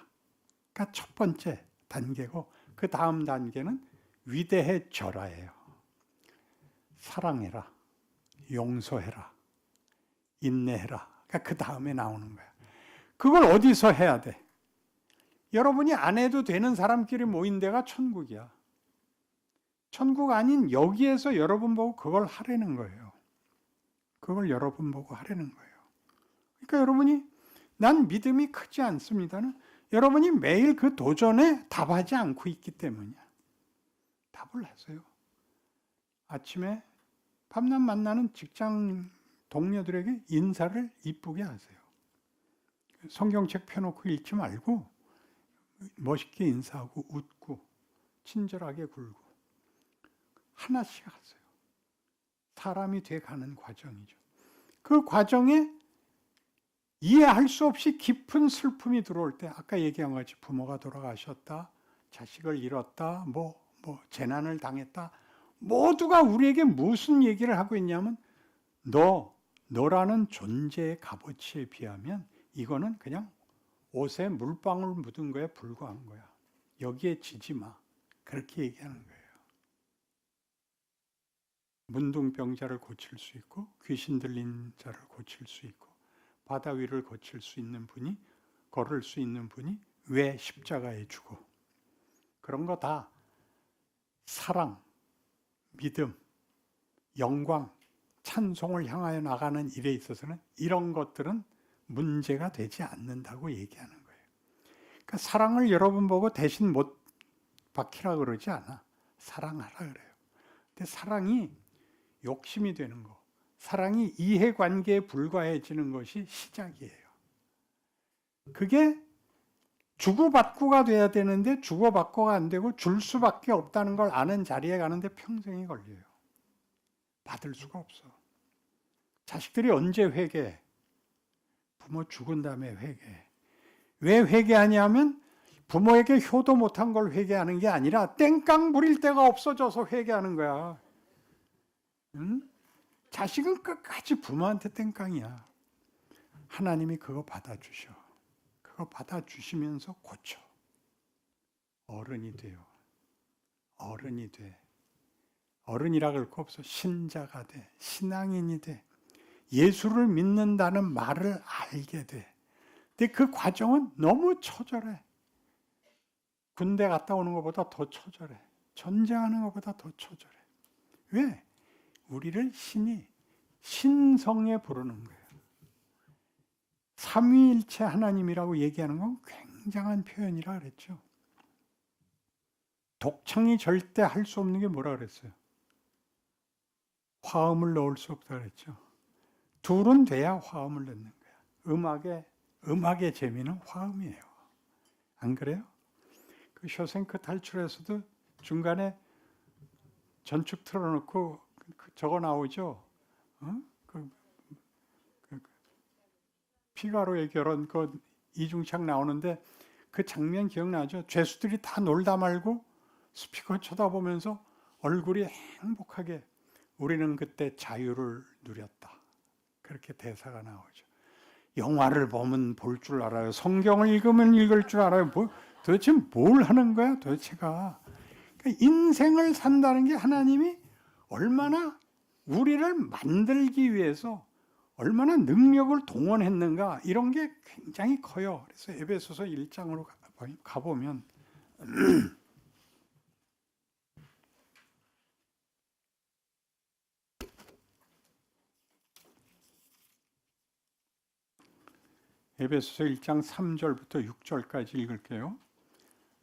그러니까 첫 번째 단계고 그 다음 단계는 위대해져라예요. 사랑해라. 용서해라. 인내해라. 그러니까 그 다음에 나오는 거야. 그걸 어디서 해야 돼? 여러분이 안 해도 되는 사람끼리 모인 데가 천국이야. 천국 아닌 여기에서 여러분 보고 그걸 하라는 거예요. 그걸 여러분 보고 하라는 거예요. 그러니까 여러분이 난 믿음이 크지 않습니다는 여러분이 매일 그 도전에 답하지 않고 있기 때문이야. 답을 하세요. 아침에 밤낮 만나는 직장 동료들에게 인사를 이쁘게 하세요. 성경책 펴놓고 읽지 말고 멋있게 인사하고 웃고 친절하게 굴고 하나씩 하세요. 사람이 돼가는 과정이죠. 그 과정에 이해할 수 없이 깊은 슬픔이 들어올 때 아까 얘기한 것이 부모가 돌아가셨다, 자식을 잃었다, 재난을 당했다 모두가 우리에게 무슨 얘기를 하고 있냐면 너라는 존재의 값어치에 비하면 이거는 그냥 옷에 물방울 묻은 거에 불과한 거야. 여기에 지지 마. 그렇게 얘기하는 거예요. 문둥병자를 고칠 수 있고 귀신 들린 자를 고칠 수 있고 바다 위를 거칠 수 있는 분이 걸을 수 있는 분이 왜 십자가에 죽어? 그런 거 다 사랑, 믿음, 영광, 찬송을 향하여 나가는 일에 있어서는 이런 것들은 문제가 되지 않는다고 얘기하는 거예요. 그러니까 사랑을 여러분 보고 대신 못 박히라 그러지 않아. 사랑하라 그래요. 근데 사랑이 욕심이 되는 거, 사랑이 이해관계에 불과해지는 것이 시작이에요. 그게 주고받고가 돼야 되는데 주고받고가 안 되고 줄 수밖에 없다는 걸 아는 자리에 가는데 평생이 걸려요. 받을 수가 없어. 자식들이 언제 회개해? 부모 죽은 다음에 회개해. 왜 회개하냐면 부모에게 효도 못한 걸 회개하는 게 아니라 땡깡 부릴 데가 없어져서 회개하는 거야. 응? 자식은 끝까지 부모한테 땡깡이야. 하나님이 그거 받아주셔. 그거 받아주시면서 고쳐. 어른이 돼요. 어른이 돼. 어른이라 그럴 거 없어. 신자가 돼. 신앙인이 돼. 예수를 믿는다는 말을 알게 돼. 근데 그 과정은 너무 처절해. 군대 갔다 오는 것보다 더 처절해. 전쟁하는 것보다 더 처절해. 왜? 우리를 신이 신성에 부르는 거예요. 삼위일체 하나님이라고 얘기하는 건 굉장한 표현이라 그랬죠. 독창이 절대 할 수 없는 게 뭐라 그랬어요? 화음을 넣을 수 없다 그랬죠. 둘은 돼야 화음을 넣는 거야. 음악의 재미는 화음이에요. 안 그래요? 그 쇼생크 탈출에서도 중간에 전축 틀어놓고 저거 나오죠. 피가로의 결혼 그 이중창 나오는데 그 장면 기억나죠? 죄수들이 다 놀다 말고 스피커 쳐다보면서 얼굴이 행복하게 우리는 그때 자유를 누렸다. 그렇게 대사가 나오죠. 영화를 보면 볼 줄 알아요. 성경을 읽으면 읽을 줄 알아요. 도대체 뭘 하는 거야 도대체가. 그러니까 인생을 산다는 게 하나님이 얼마나 우리를 만들기 위해서 얼마나 능력을 동원했는가 이런 게 굉장히 커요. 그래서 에베소서 1장으로 가보면 에베소서 1장 3절부터 6절까지 읽을게요.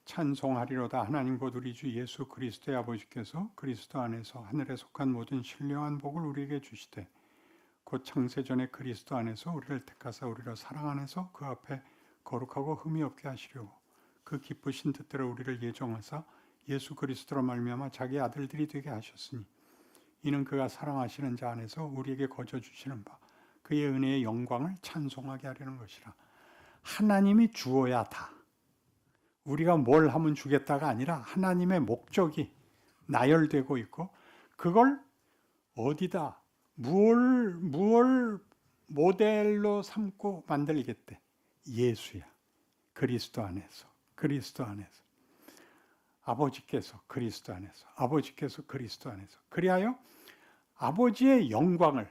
찬송하리로다. 하나님 곧 우리 주 예수 그리스도의 아버지께서 그리스도 안에서 하늘에 속한 모든 신령한 복을 우리에게 주시되 곧 창세전에 그리스도 안에서 우리를 택하사 우리를 사랑 안에서 그 앞에 거룩하고 흠이 없게 하시려고 그 기쁘신 뜻대로 우리를 예정하사 예수 그리스도로 말미암아 자기 아들들이 되게 하셨으니 이는 그가 사랑하시는 자 안에서 우리에게 거저 주시는 바 그의 은혜의 영광을 찬송하게 하려는 것이라. 하나님이 주어야 다. 우리가 뭘 하면 주겠다가 아니라 하나님의 목적이 나열되고 있고 그걸 어디다 무얼 모델로 삼고 만들겠대. 예수야. 그리스도 안에서. 그리스도 안에서. 아버지께서 그리스도 안에서. 아버지께서 그리스도 안에서. 그리하여 아버지의 영광이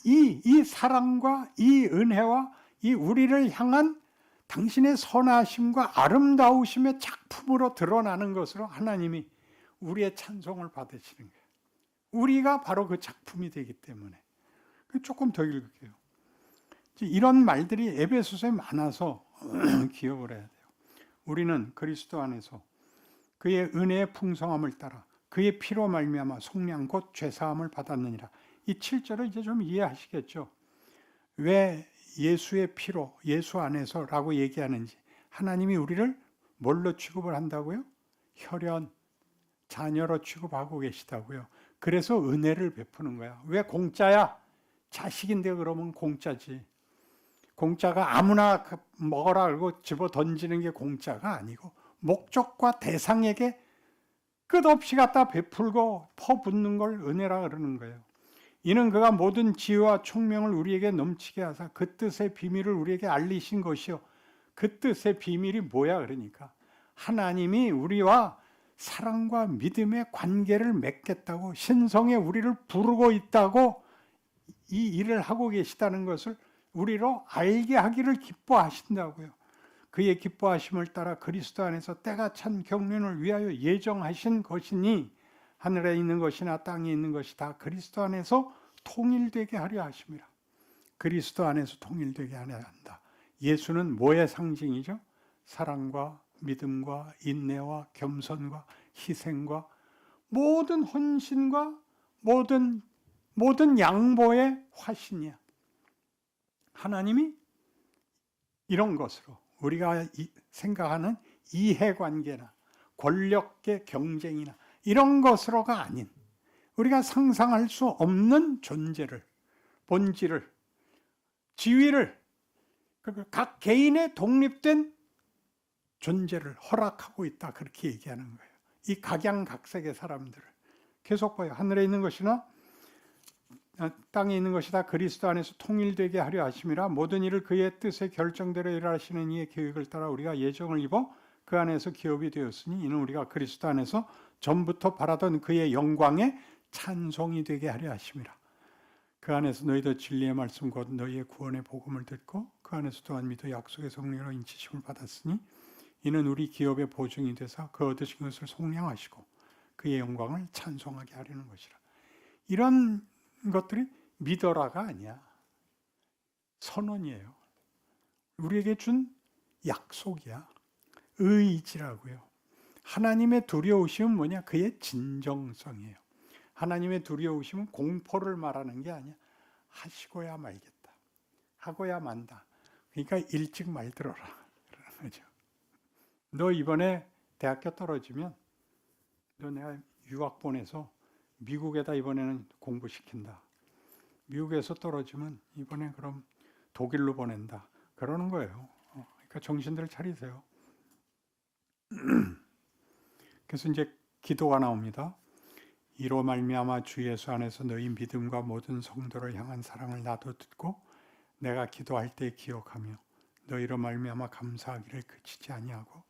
이 사랑과 이 은혜와 이 우리를 향한 당신의 선하심과 아름다우심의 작품으로 드러나는 것으로 하나님이 우리의 찬송을 받으시는 거예요. 우리가 바로 그 작품이 되기 때문에. 조금 더 읽을게요. 이런 말들이 에베소서에 많아서 기억을 해야 돼요. 우리는 그리스도 안에서 그의 은혜의 풍성함을 따라 그의 피로 말미암아 속량 곧 죄사함을 받았느니라. 이 7절을 이제 좀 이해하시겠죠. 왜 예수의 피로 예수 안에서라고 얘기하는지. 하나님이 우리를 뭘로 취급을 한다고요? 혈연 자녀로 취급하고 계시다고요. 그래서 은혜를 베푸는 거야. 왜 공짜야? 자식인데 그러면 공짜지. 공짜가 아무나 먹어라 그러고 집어 던지는 게 공짜가 아니고 목적과 대상에게 끝없이 갖다 베풀고 퍼붓는 걸 은혜라 그러는 거예요. 이는 그가 모든 지혜와 총명을 우리에게 넘치게 하사 그 뜻의 비밀을 우리에게 알리신 것이요. 그 뜻의 비밀이 뭐야? 그러니까 하나님이 우리와 사랑과 믿음의 관계를 맺겠다고 신성에 우리를 부르고 있다고 이 일을 하고 계시다는 것을 우리로 알게 하기를 기뻐하신다고요. 그의 기뻐하심을 따라 그리스도 안에서 때가 찬 경륜을 위하여 예정하신 것이니 하늘에 있는 것이나 땅에 있는 것이 다 그리스도 안에서 통일되게 하려 하심이라. 그리스도 안에서 통일되게 하려 한다. 예수는 뭐의 상징이죠? 사랑과 믿음과 인내와 겸손과 희생과 모든 헌신과 모든 양보의 화신이야. 하나님이 이런 것으로 우리가 생각하는 이해관계나 권력의 경쟁이나 이런 것으로가 아닌 우리가 상상할 수 없는 존재를, 본질을, 지위를, 각 개인의 독립된 존재를 허락하고 있다. 그렇게 얘기하는 거예요. 이 각양각색의 사람들을. 계속 봐요. 하늘에 있는 것이나 땅에 있는 것이 다 그리스도 안에서 통일되게 하려 하심이라. 모든 일을 그의 뜻의 결정대로 일하시는 이의 계획을 따라 우리가 예정을 입어 그 안에서 기업이 되었으니 이는 우리가 그리스도 안에서 전부터 바라던 그의 영광에 찬송이 되게 하려 하심이라. 그 안에서 너희도 진리의 말씀 곧 너희의 구원의 복음을 듣고 그 안에서 또한 믿어 약속의 성령으로 인치심을 받았으니 이는 우리 기업의 보증이 되사 그 얻으신 것을 속량하시고 그의 영광을 찬송하게 하려는 것이라. 이런 것들이 믿어라가 아니야. 선언이에요. 우리에게 준 약속이야. 의지라고요. 하나님의 두려우심은 뭐냐? 그의 진정성이에요. 하나님의 두려우심은 공포를 말하는 게 아니야. 하시고야 말겠다. 하고야 만다. 그러니까 일찍 말들어라. 그러는 거죠. 너 이번에 대학교 떨어지면 너 내가 유학 보내서 미국에다 이번에는 공부시킨다. 미국에서 떨어지면 이번에 그럼 독일로 보낸다. 그러는 거예요. 그러니까 정신들 차리세요. 그래서 이제 기도가 나옵니다. 이로 말미암아 주 예수 안에서 너희 믿음과 모든 성도를 향한 사랑을 나도 듣고 내가 기도할 때 기억하며 너희로 말미암아 감사하기를 그치지 아니하고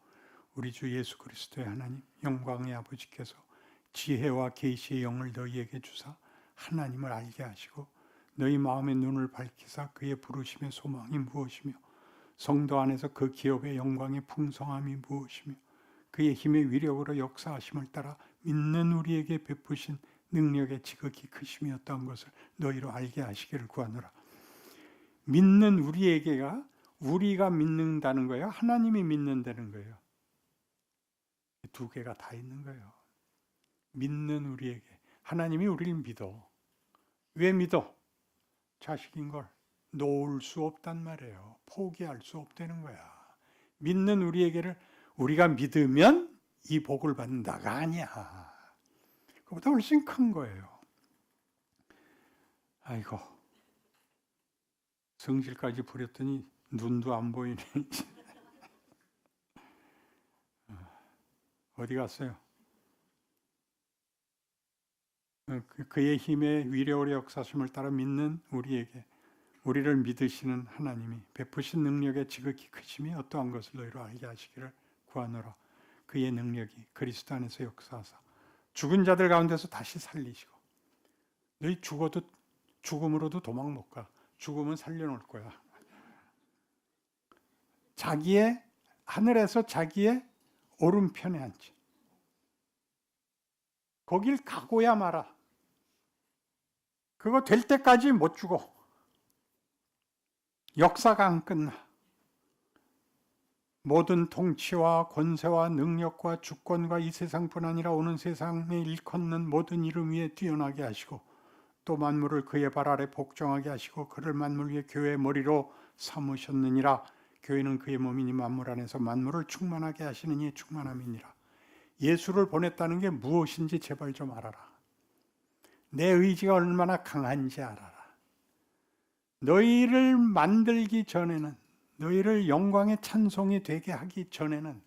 우리 주 예수 그리스도의 하나님 영광의 아버지께서 지혜와 계시의 영을 너희에게 주사 하나님을 알게 하시고 너희 마음의 눈을 밝히사 그의 부르심의 소망이 무엇이며 성도 안에서 그 기업의 영광의 풍성함이 무엇이며 그의 힘의 위력으로 역사하심을 따라 믿는 우리에게 베푸신 능력의 지극히 크심이 어떤 것을 너희로 알게 하시기를 구하노라. 믿는 우리에게가 우리가 믿는다는 거예요? 하나님이 믿는다는 거예요? 두 개가 다 있는 거예요. 믿는 우리에게. 하나님이 우리를 믿어. 왜 믿어? 자식인 걸 놓을 수 없단 말이에요. 포기할 수 없다는 거야. 믿는 우리에게를 우리가 믿으면 이 복을 받는다가 아니야. 그보다 훨씬 큰 거예요. 아이고, 성질까지 부렸더니 눈도 안 보이네. 어디 갔어요? 그의 힘의 위력의 역사심을 따라 믿는 우리에게 우리를 믿으시는 하나님이 베푸신 능력의 지극히 크심이 어떠한 것을 너희로 알게 하시기를 구하노라. 그의 능력이 그리스도 안에서 역사하사 죽은 자들 가운데서 다시 살리시고, 너희 죽어도 죽음으로도 도망 못 가. 죽으면 살려놓을 거야. 자기의 하늘에서 자기의 오른편에 앉지. 거길 가고야 말아. 그거 될 때까지 못 죽어. 역사가 안 끝나. 모든 통치와 권세와 능력과 주권과 이 세상뿐 아니라 오는 세상에 일컫는 모든 이름 위에 뛰어나게 하시고, 또 만물을 그의 발 아래 복종하게 하시고 그를 만물 위에 교회의 머리로 삼으셨느니라. 교회는 그의 몸이니 만물 안에서 만물을 충만하게 하시는 이의 충만함이니라. 예수를 보냈다는 게 무엇인지 제발 좀 알아라. 내 의지가 얼마나 강한지 알아라. 너희를 만들기 전에는, 너희를 영광의 찬송이 되게 하기 전에는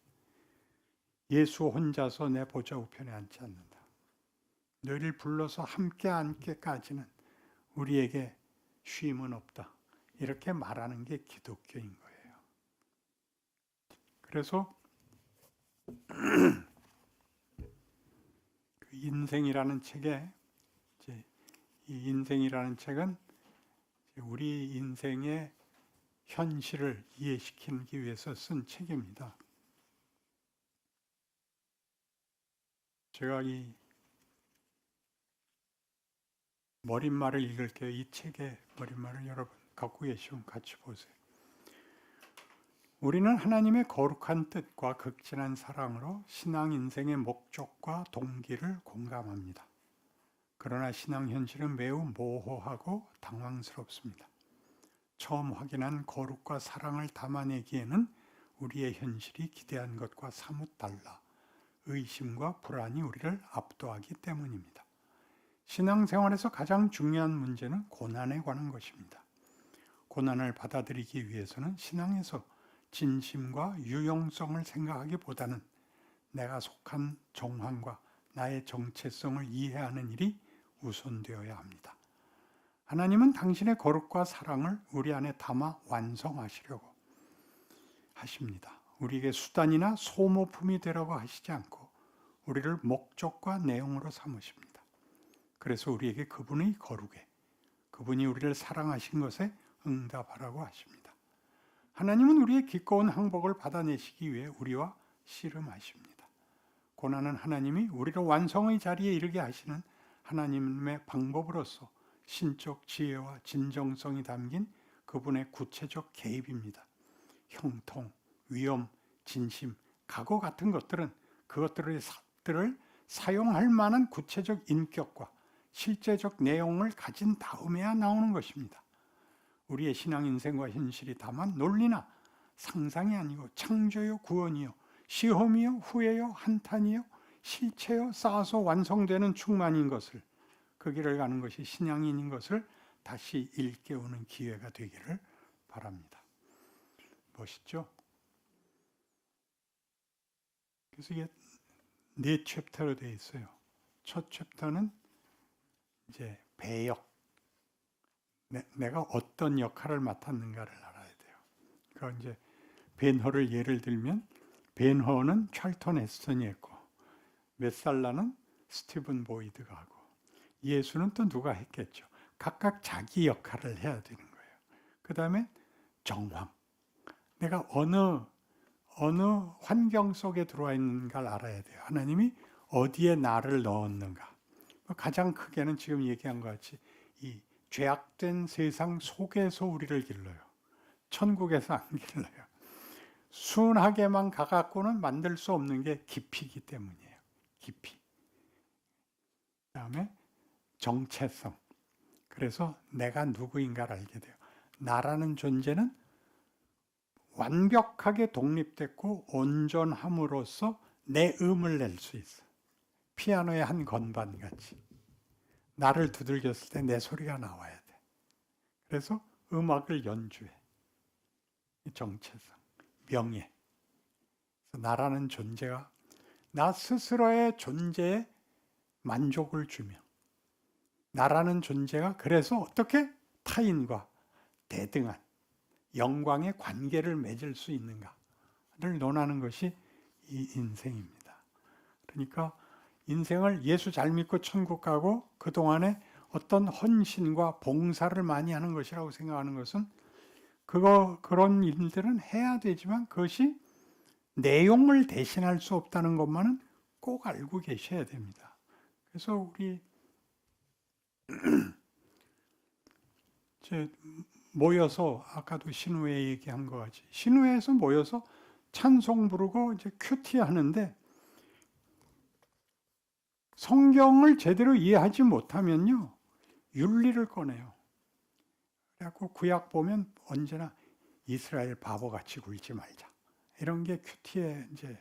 예수 혼자서 내 보좌 우편에 앉지 않는다. 너희를 불러서 함께 앉게까지는 우리에게 쉼은 없다. 이렇게 말하는 게 기독교인 거예요. 그래서 그 인생이라는 책에, 이 인생이라는 책은 우리 인생의 현실을 이해시키기 위해서 쓴 책입니다. 제가 이 머릿말을 읽을게요. 이 책의 머릿말을 여러분 갖고 계시면 같이 보세요. 우리는 하나님의 거룩한 뜻과 극진한 사랑으로 신앙 인생의 목적과 동기를 공감합니다. 그러나 신앙 현실은 매우 모호하고 당황스럽습니다. 처음 확인한 거룩과 사랑을 담아내기에는 우리의 현실이 기대한 것과 사뭇 달라 의심과 불안이 우리를 압도하기 때문입니다. 신앙생활에서 가장 중요한 문제는 고난에 관한 것입니다. 고난을 받아들이기 위해서는 신앙에서 진심과 유용성을 생각하기보다는 내가 속한 정황과 나의 정체성을 이해하는 일이 우선되어야 합니다. 하나님은 당신의 거룩과 사랑을 우리 안에 담아 완성하시려고 하십니다. 우리에게 수단이나 소모품이 되라고 하시지 않고 우리를 목적과 내용으로 삼으십니다. 그래서 우리에게 그분의 거룩에, 그분이 우리를 사랑하신 것에 응답하라고 하십니다. 하나님은 우리의 기꺼운 항복을 받아내시기 위해 우리와 씨름하십니다. 고난은 하나님이 우리를 완성의 자리에 이르게 하시는 하나님의 방법으로서 신적 지혜와 진정성이 담긴 그분의 구체적 개입입니다. 형통, 위험, 진심, 각오 같은 것들은 그것들을 사용할 만한 구체적 인격과 실제적 내용을 가진 다음에야 나오는 것입니다. 우리의 신앙 인생과 현실이 다만 논리나 상상이 아니고 창조요, 구원이요, 시험이요, 후회요, 한탄이요, 실체요, 쌓아서 완성되는 충만인 것을, 그 길을 가는 것이 신앙인인 것을 다시 일깨우는 기회가 되기를 바랍니다. 멋있죠? 그래서 이게 4챕터로 되어 있어요. 첫 챕터는 이제 배역, 내가 어떤 역할을 맡았는가를 알아야 돼요. 그러니까 이제 벤허를 예를 들면 벤허는 찰턴 헤스턴이 했고 메살라는 스티븐 보이드가 하고 예수는 또 누가 했겠죠. 각각 자기 역할을 해야 되는 거예요. 그 다음에 정황, 내가 어느 환경 속에 들어와 있는가를 알아야 돼요. 하나님이 어디에 나를 넣었는가. 가장 크게는 지금 얘기한 것 같이 이 죄악된 세상 속에서 우리를 길러요. 천국에서 안 길러요. 순하게만 가갖고는 만들 수 없는 게 깊이기 때문이에요. 깊이. 그다음에 정체성. 그래서 내가 누구인가를 알게 돼요. 나라는 존재는 완벽하게 독립됐고 온전함으로써 내 음을 낼 수 있어. 피아노의 한 건반 같이. 나를 두들겼을 때 내 소리가 나와야 돼. 그래서 음악을 연주해. 정체성, 명예. 그래서 나라는 존재가 나 스스로의 존재에 만족을 주며 나라는 존재가 그래서 어떻게 타인과 대등한 영광의 관계를 맺을 수 있는가를 논하는 것이 이 인생입니다. 그러니까 인생을 예수 잘 믿고 천국 가고 그동안에 어떤 헌신과 봉사를 많이 하는 것이라고 생각하는 것은 그런 일들은 해야 되지만 그것이 내용을 대신할 수 없다는 것만은 꼭 알고 계셔야 됩니다. 그래서 우리 모여서 아까도 신우회 얘기한 것 같이 신우회에서 모여서 찬송 부르고 이제 큐티 하는데 성경을 제대로 이해하지 못하면요 윤리를 꺼내요. 그래갖고 구약 보면 언제나 이스라엘 바보같이 굴지 말자 이런 게 큐티의 이제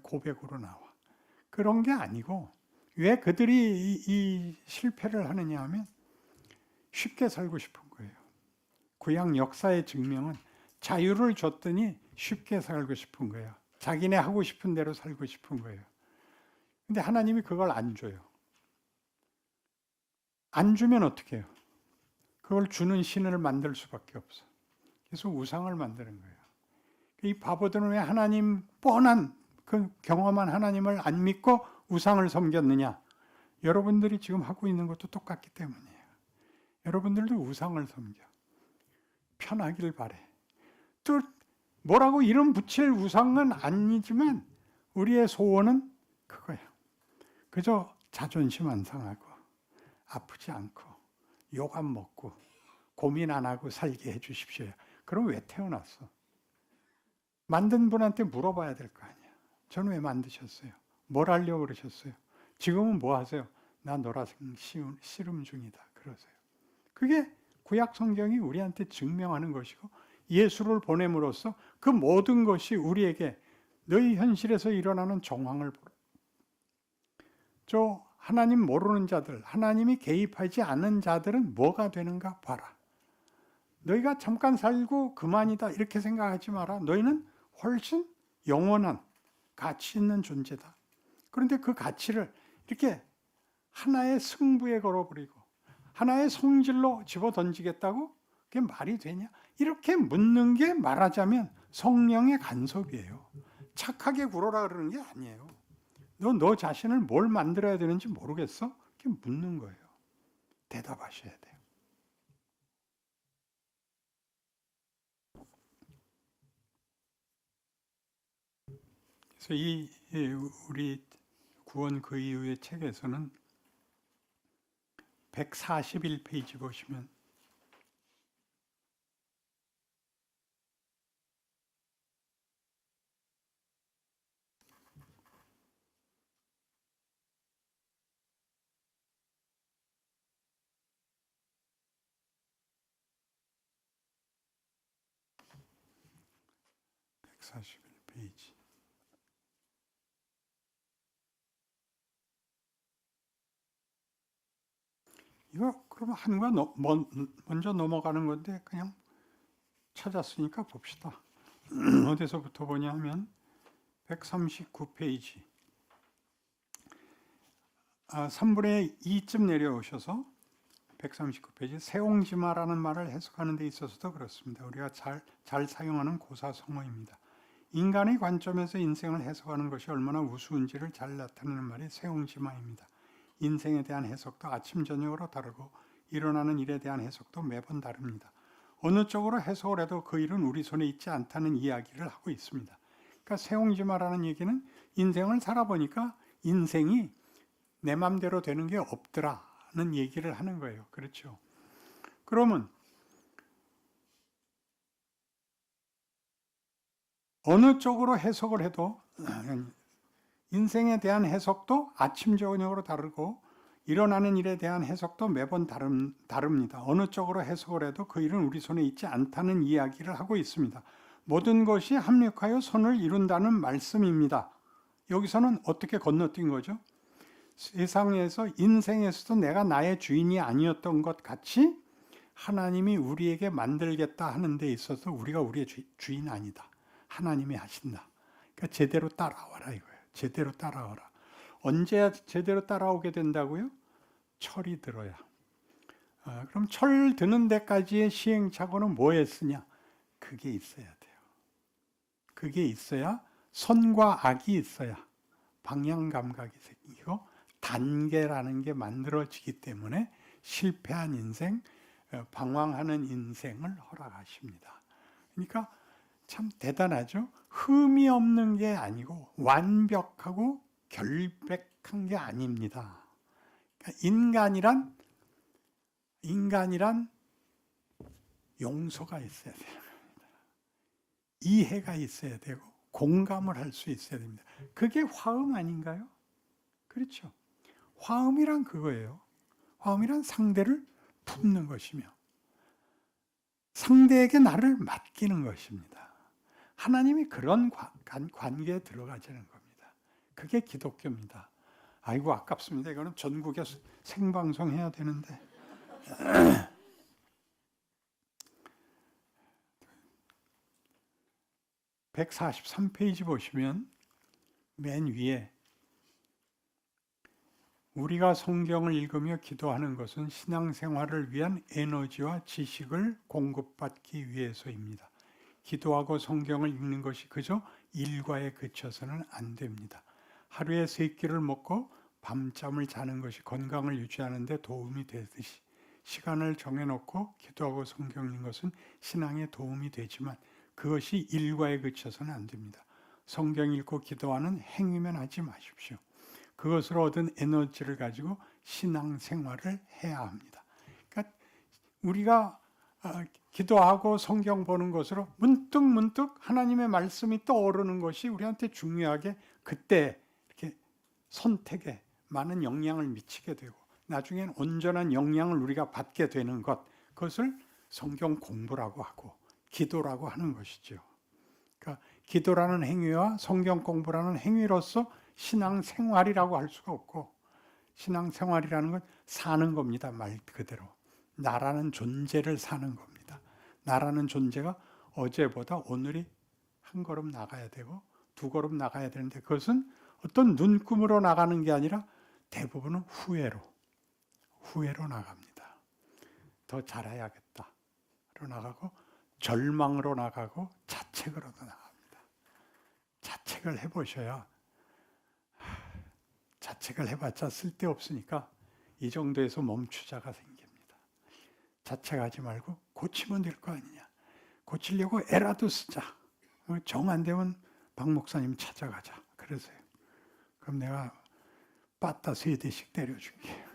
고백으로 나와. 그런 게 아니고 왜 그들이 이 실패를 하느냐 하면 쉽게 살고 싶은 거예요. 구약 역사의 증명은 자유를 줬더니 쉽게 살고 싶은 거예요. 자기네 하고 싶은 대로 살고 싶은 거예요. 근데 하나님이 그걸 안 줘요. 안 주면 어떻게 해요? 그걸 주는 신을 만들 수밖에 없어. 그래서 우상을 만드는 거예요. 이 바보들은 왜 하나님 뻔한 그 경험한 하나님을 안 믿고 우상을 섬겼느냐? 여러분들이 지금 하고 있는 것도 똑같기 때문이에요. 여러분들도 우상을 섬겨. 편하길 바래. 또 뭐라고 이름 붙일 우상은 아니지만 우리의 소원은 그거예요. 그저 자존심 안 상하고 아프지 않고 욕 안 먹고 고민 안 하고 살게 해 주십시오. 그럼 왜 태어났어? 만든 분한테 물어봐야 될 거 아니야. 저는 왜 만드셨어요? 뭘 하려고 그러셨어요? 지금은 뭐 하세요? 나 노라성 씨름 중이다. 그러세요. 그게 구약 성경이 우리한테 증명하는 것이고 예수를 보냄으로써 그 모든 것이 우리에게 너희 현실에서 일어나는 정황을 저 하나님 모르는 자들, 하나님이 개입하지 않는 자들은 뭐가 되는가 봐라. 너희가 잠깐 살고 그만이다 이렇게 생각하지 마라. 너희는 훨씬 영원한 가치 있는 존재다. 그런데 그 가치를 이렇게 하나의 승부에 걸어버리고 하나의 성질로 집어던지겠다고? 그게 말이 되냐? 이렇게 묻는 게 말하자면 성령의 간섭이에요. 착하게 굴어라 그러는 게 아니에요. 너 자신을 뭘 만들어야 되는지 모르겠어? 이렇게 묻는 거예요. 대답하셔야 돼요. 그래서 우리 구원 그 이후의 책에서는 141페이지 보시면 (141페이지) 이거 그러면 한과 먼저 넘어가는 건데 그냥 찾았으니까 봅시다. 어디서부터 보냐면 139페이지 3분의 2쯤 내려오셔서 139페이지 세옹지마라는 말을 해석하는 데 있어서도 그렇습니다. 우리가 잘 사용하는 고사성어입니다. 인간의 관점에서 인생을 해석하는 것이 얼마나 우스운지를 잘 나타내는 말이 세옹지마입니다. 인생에 대한 해석도 아침 저녁으로 다르고 일어나는 일에 대한 해석도 매번 다릅니다. 어느 쪽으로 해석을 해도 그 일은 우리 손에 있지 않다는 이야기를 하고 있습니다. 그러니까 세옹지마라는 얘기는 인생을 살아보니까 인생이 내 맘대로 되는 게 없더라는 얘기를 하는 거예요. 그렇죠? 그러면 어느 쪽으로 해석을 해도 인생에 대한 해석도 아침 저녁으로 다르고 일어나는 일에 대한 해석도 매번 다릅니다. 어느 쪽으로 해석을 해도 그 일은 우리 손에 있지 않다는 이야기를 하고 있습니다. 모든 것이 합력하여 선을 이룬다는 말씀입니다. 여기서는 어떻게 건너뛴 거죠? 세상에서 인생에서도 내가 나의 주인이 아니었던 것 같이 하나님이 우리에게 만들겠다 하는 데 있어서 우리가 우리의 주인 아니다. 하나님이 하신다. 그러니까 제대로 따라와라 이거예요. 제대로 따라와라. 언제 제대로 따라오게 된다고요? 철이 들어야. 그럼 철 드는 데까지의 시행착오는 뭐에 쓰냐? 그게 있어야 돼요. 그게 있어야 선과 악이 있어야 방향 감각이 생기고 단계라는 게 만들어지기 때문에 실패한 인생, 방황하는 인생을 허락하십니다. 그러니까 참 대단하죠. 흠이 없는 게 아니고 완벽하고 결백한 게 아닙니다. 그러니까 인간이란 용서가 있어야 돼요. 이해가 있어야 되고 공감을 할 수 있어야 됩니다. 그게 화음 아닌가요? 그렇죠. 화음이란 그거예요. 화음이란 상대를 품는 것이며 상대에게 나를 맡기는 것입니다. 하나님이 그런 관계에 들어가자는 겁니다. 그게 기독교입니다. 아이고 아깝습니다. 이거는 전국에 생방송 해야 되는데. 143페이지 보시면 맨 위에 우리가 성경을 읽으며 기도하는 것은 신앙생활을 위한 에너지와 지식을 공급받기 위해서입니다. 기도하고 성경을 읽는 것이 그저 일과에 그쳐서는 안 됩니다. 하루에 3끼를 먹고 밤잠을 자는 것이 건강을 유지하는 데 도움이 되듯이 시간을 정해놓고 기도하고 성경 읽는 것은 신앙에 도움이 되지만 그것이 일과에 그쳐서는 안 됩니다. 성경 읽고 기도하는 행위만 하지 마십시오. 그것으로 얻은 에너지를 가지고 신앙생활을 해야 합니다. 그러니까 우리가 기도하고 성경 보는 것으로 문득 하나님의 말씀이 떠오르는 것이 우리한테 중요하게 그때 이렇게 선택에 많은 영향을 미치게 되고 나중엔 온전한 영향을 우리가 받게 되는 것, 그것을 성경 공부라고 하고 기도라고 하는 것이죠. 그러니까 기도라는 행위와 성경 공부라는 행위로서 신앙생활이라고 할 수가 없고 신앙생활이라는 건 사는 겁니다. 말 그대로. 나라는 존재를 사는 겁니다. 나라는 존재가 어제보다 오늘이 한 걸음 나가야 되고 두 걸음 나가야 되는데 그것은 어떤 눈금으로 나가는 게 아니라 대부분은 후회로 나갑니다. 더 잘해야겠다로 나가고 절망으로 나가고 자책으로도 나갑니다. 자책을 해보셔야 자책을 해봤자 쓸데없으니까 이 정도에서 멈추자가 생깁니다. 자책하지 말고 고치면 될 거 아니냐. 고치려고 애라도 쓰자. 정 안 되면 박 목사님 찾아가자. 그러세요. 그럼 내가 빠따 3대씩 때려줄게요.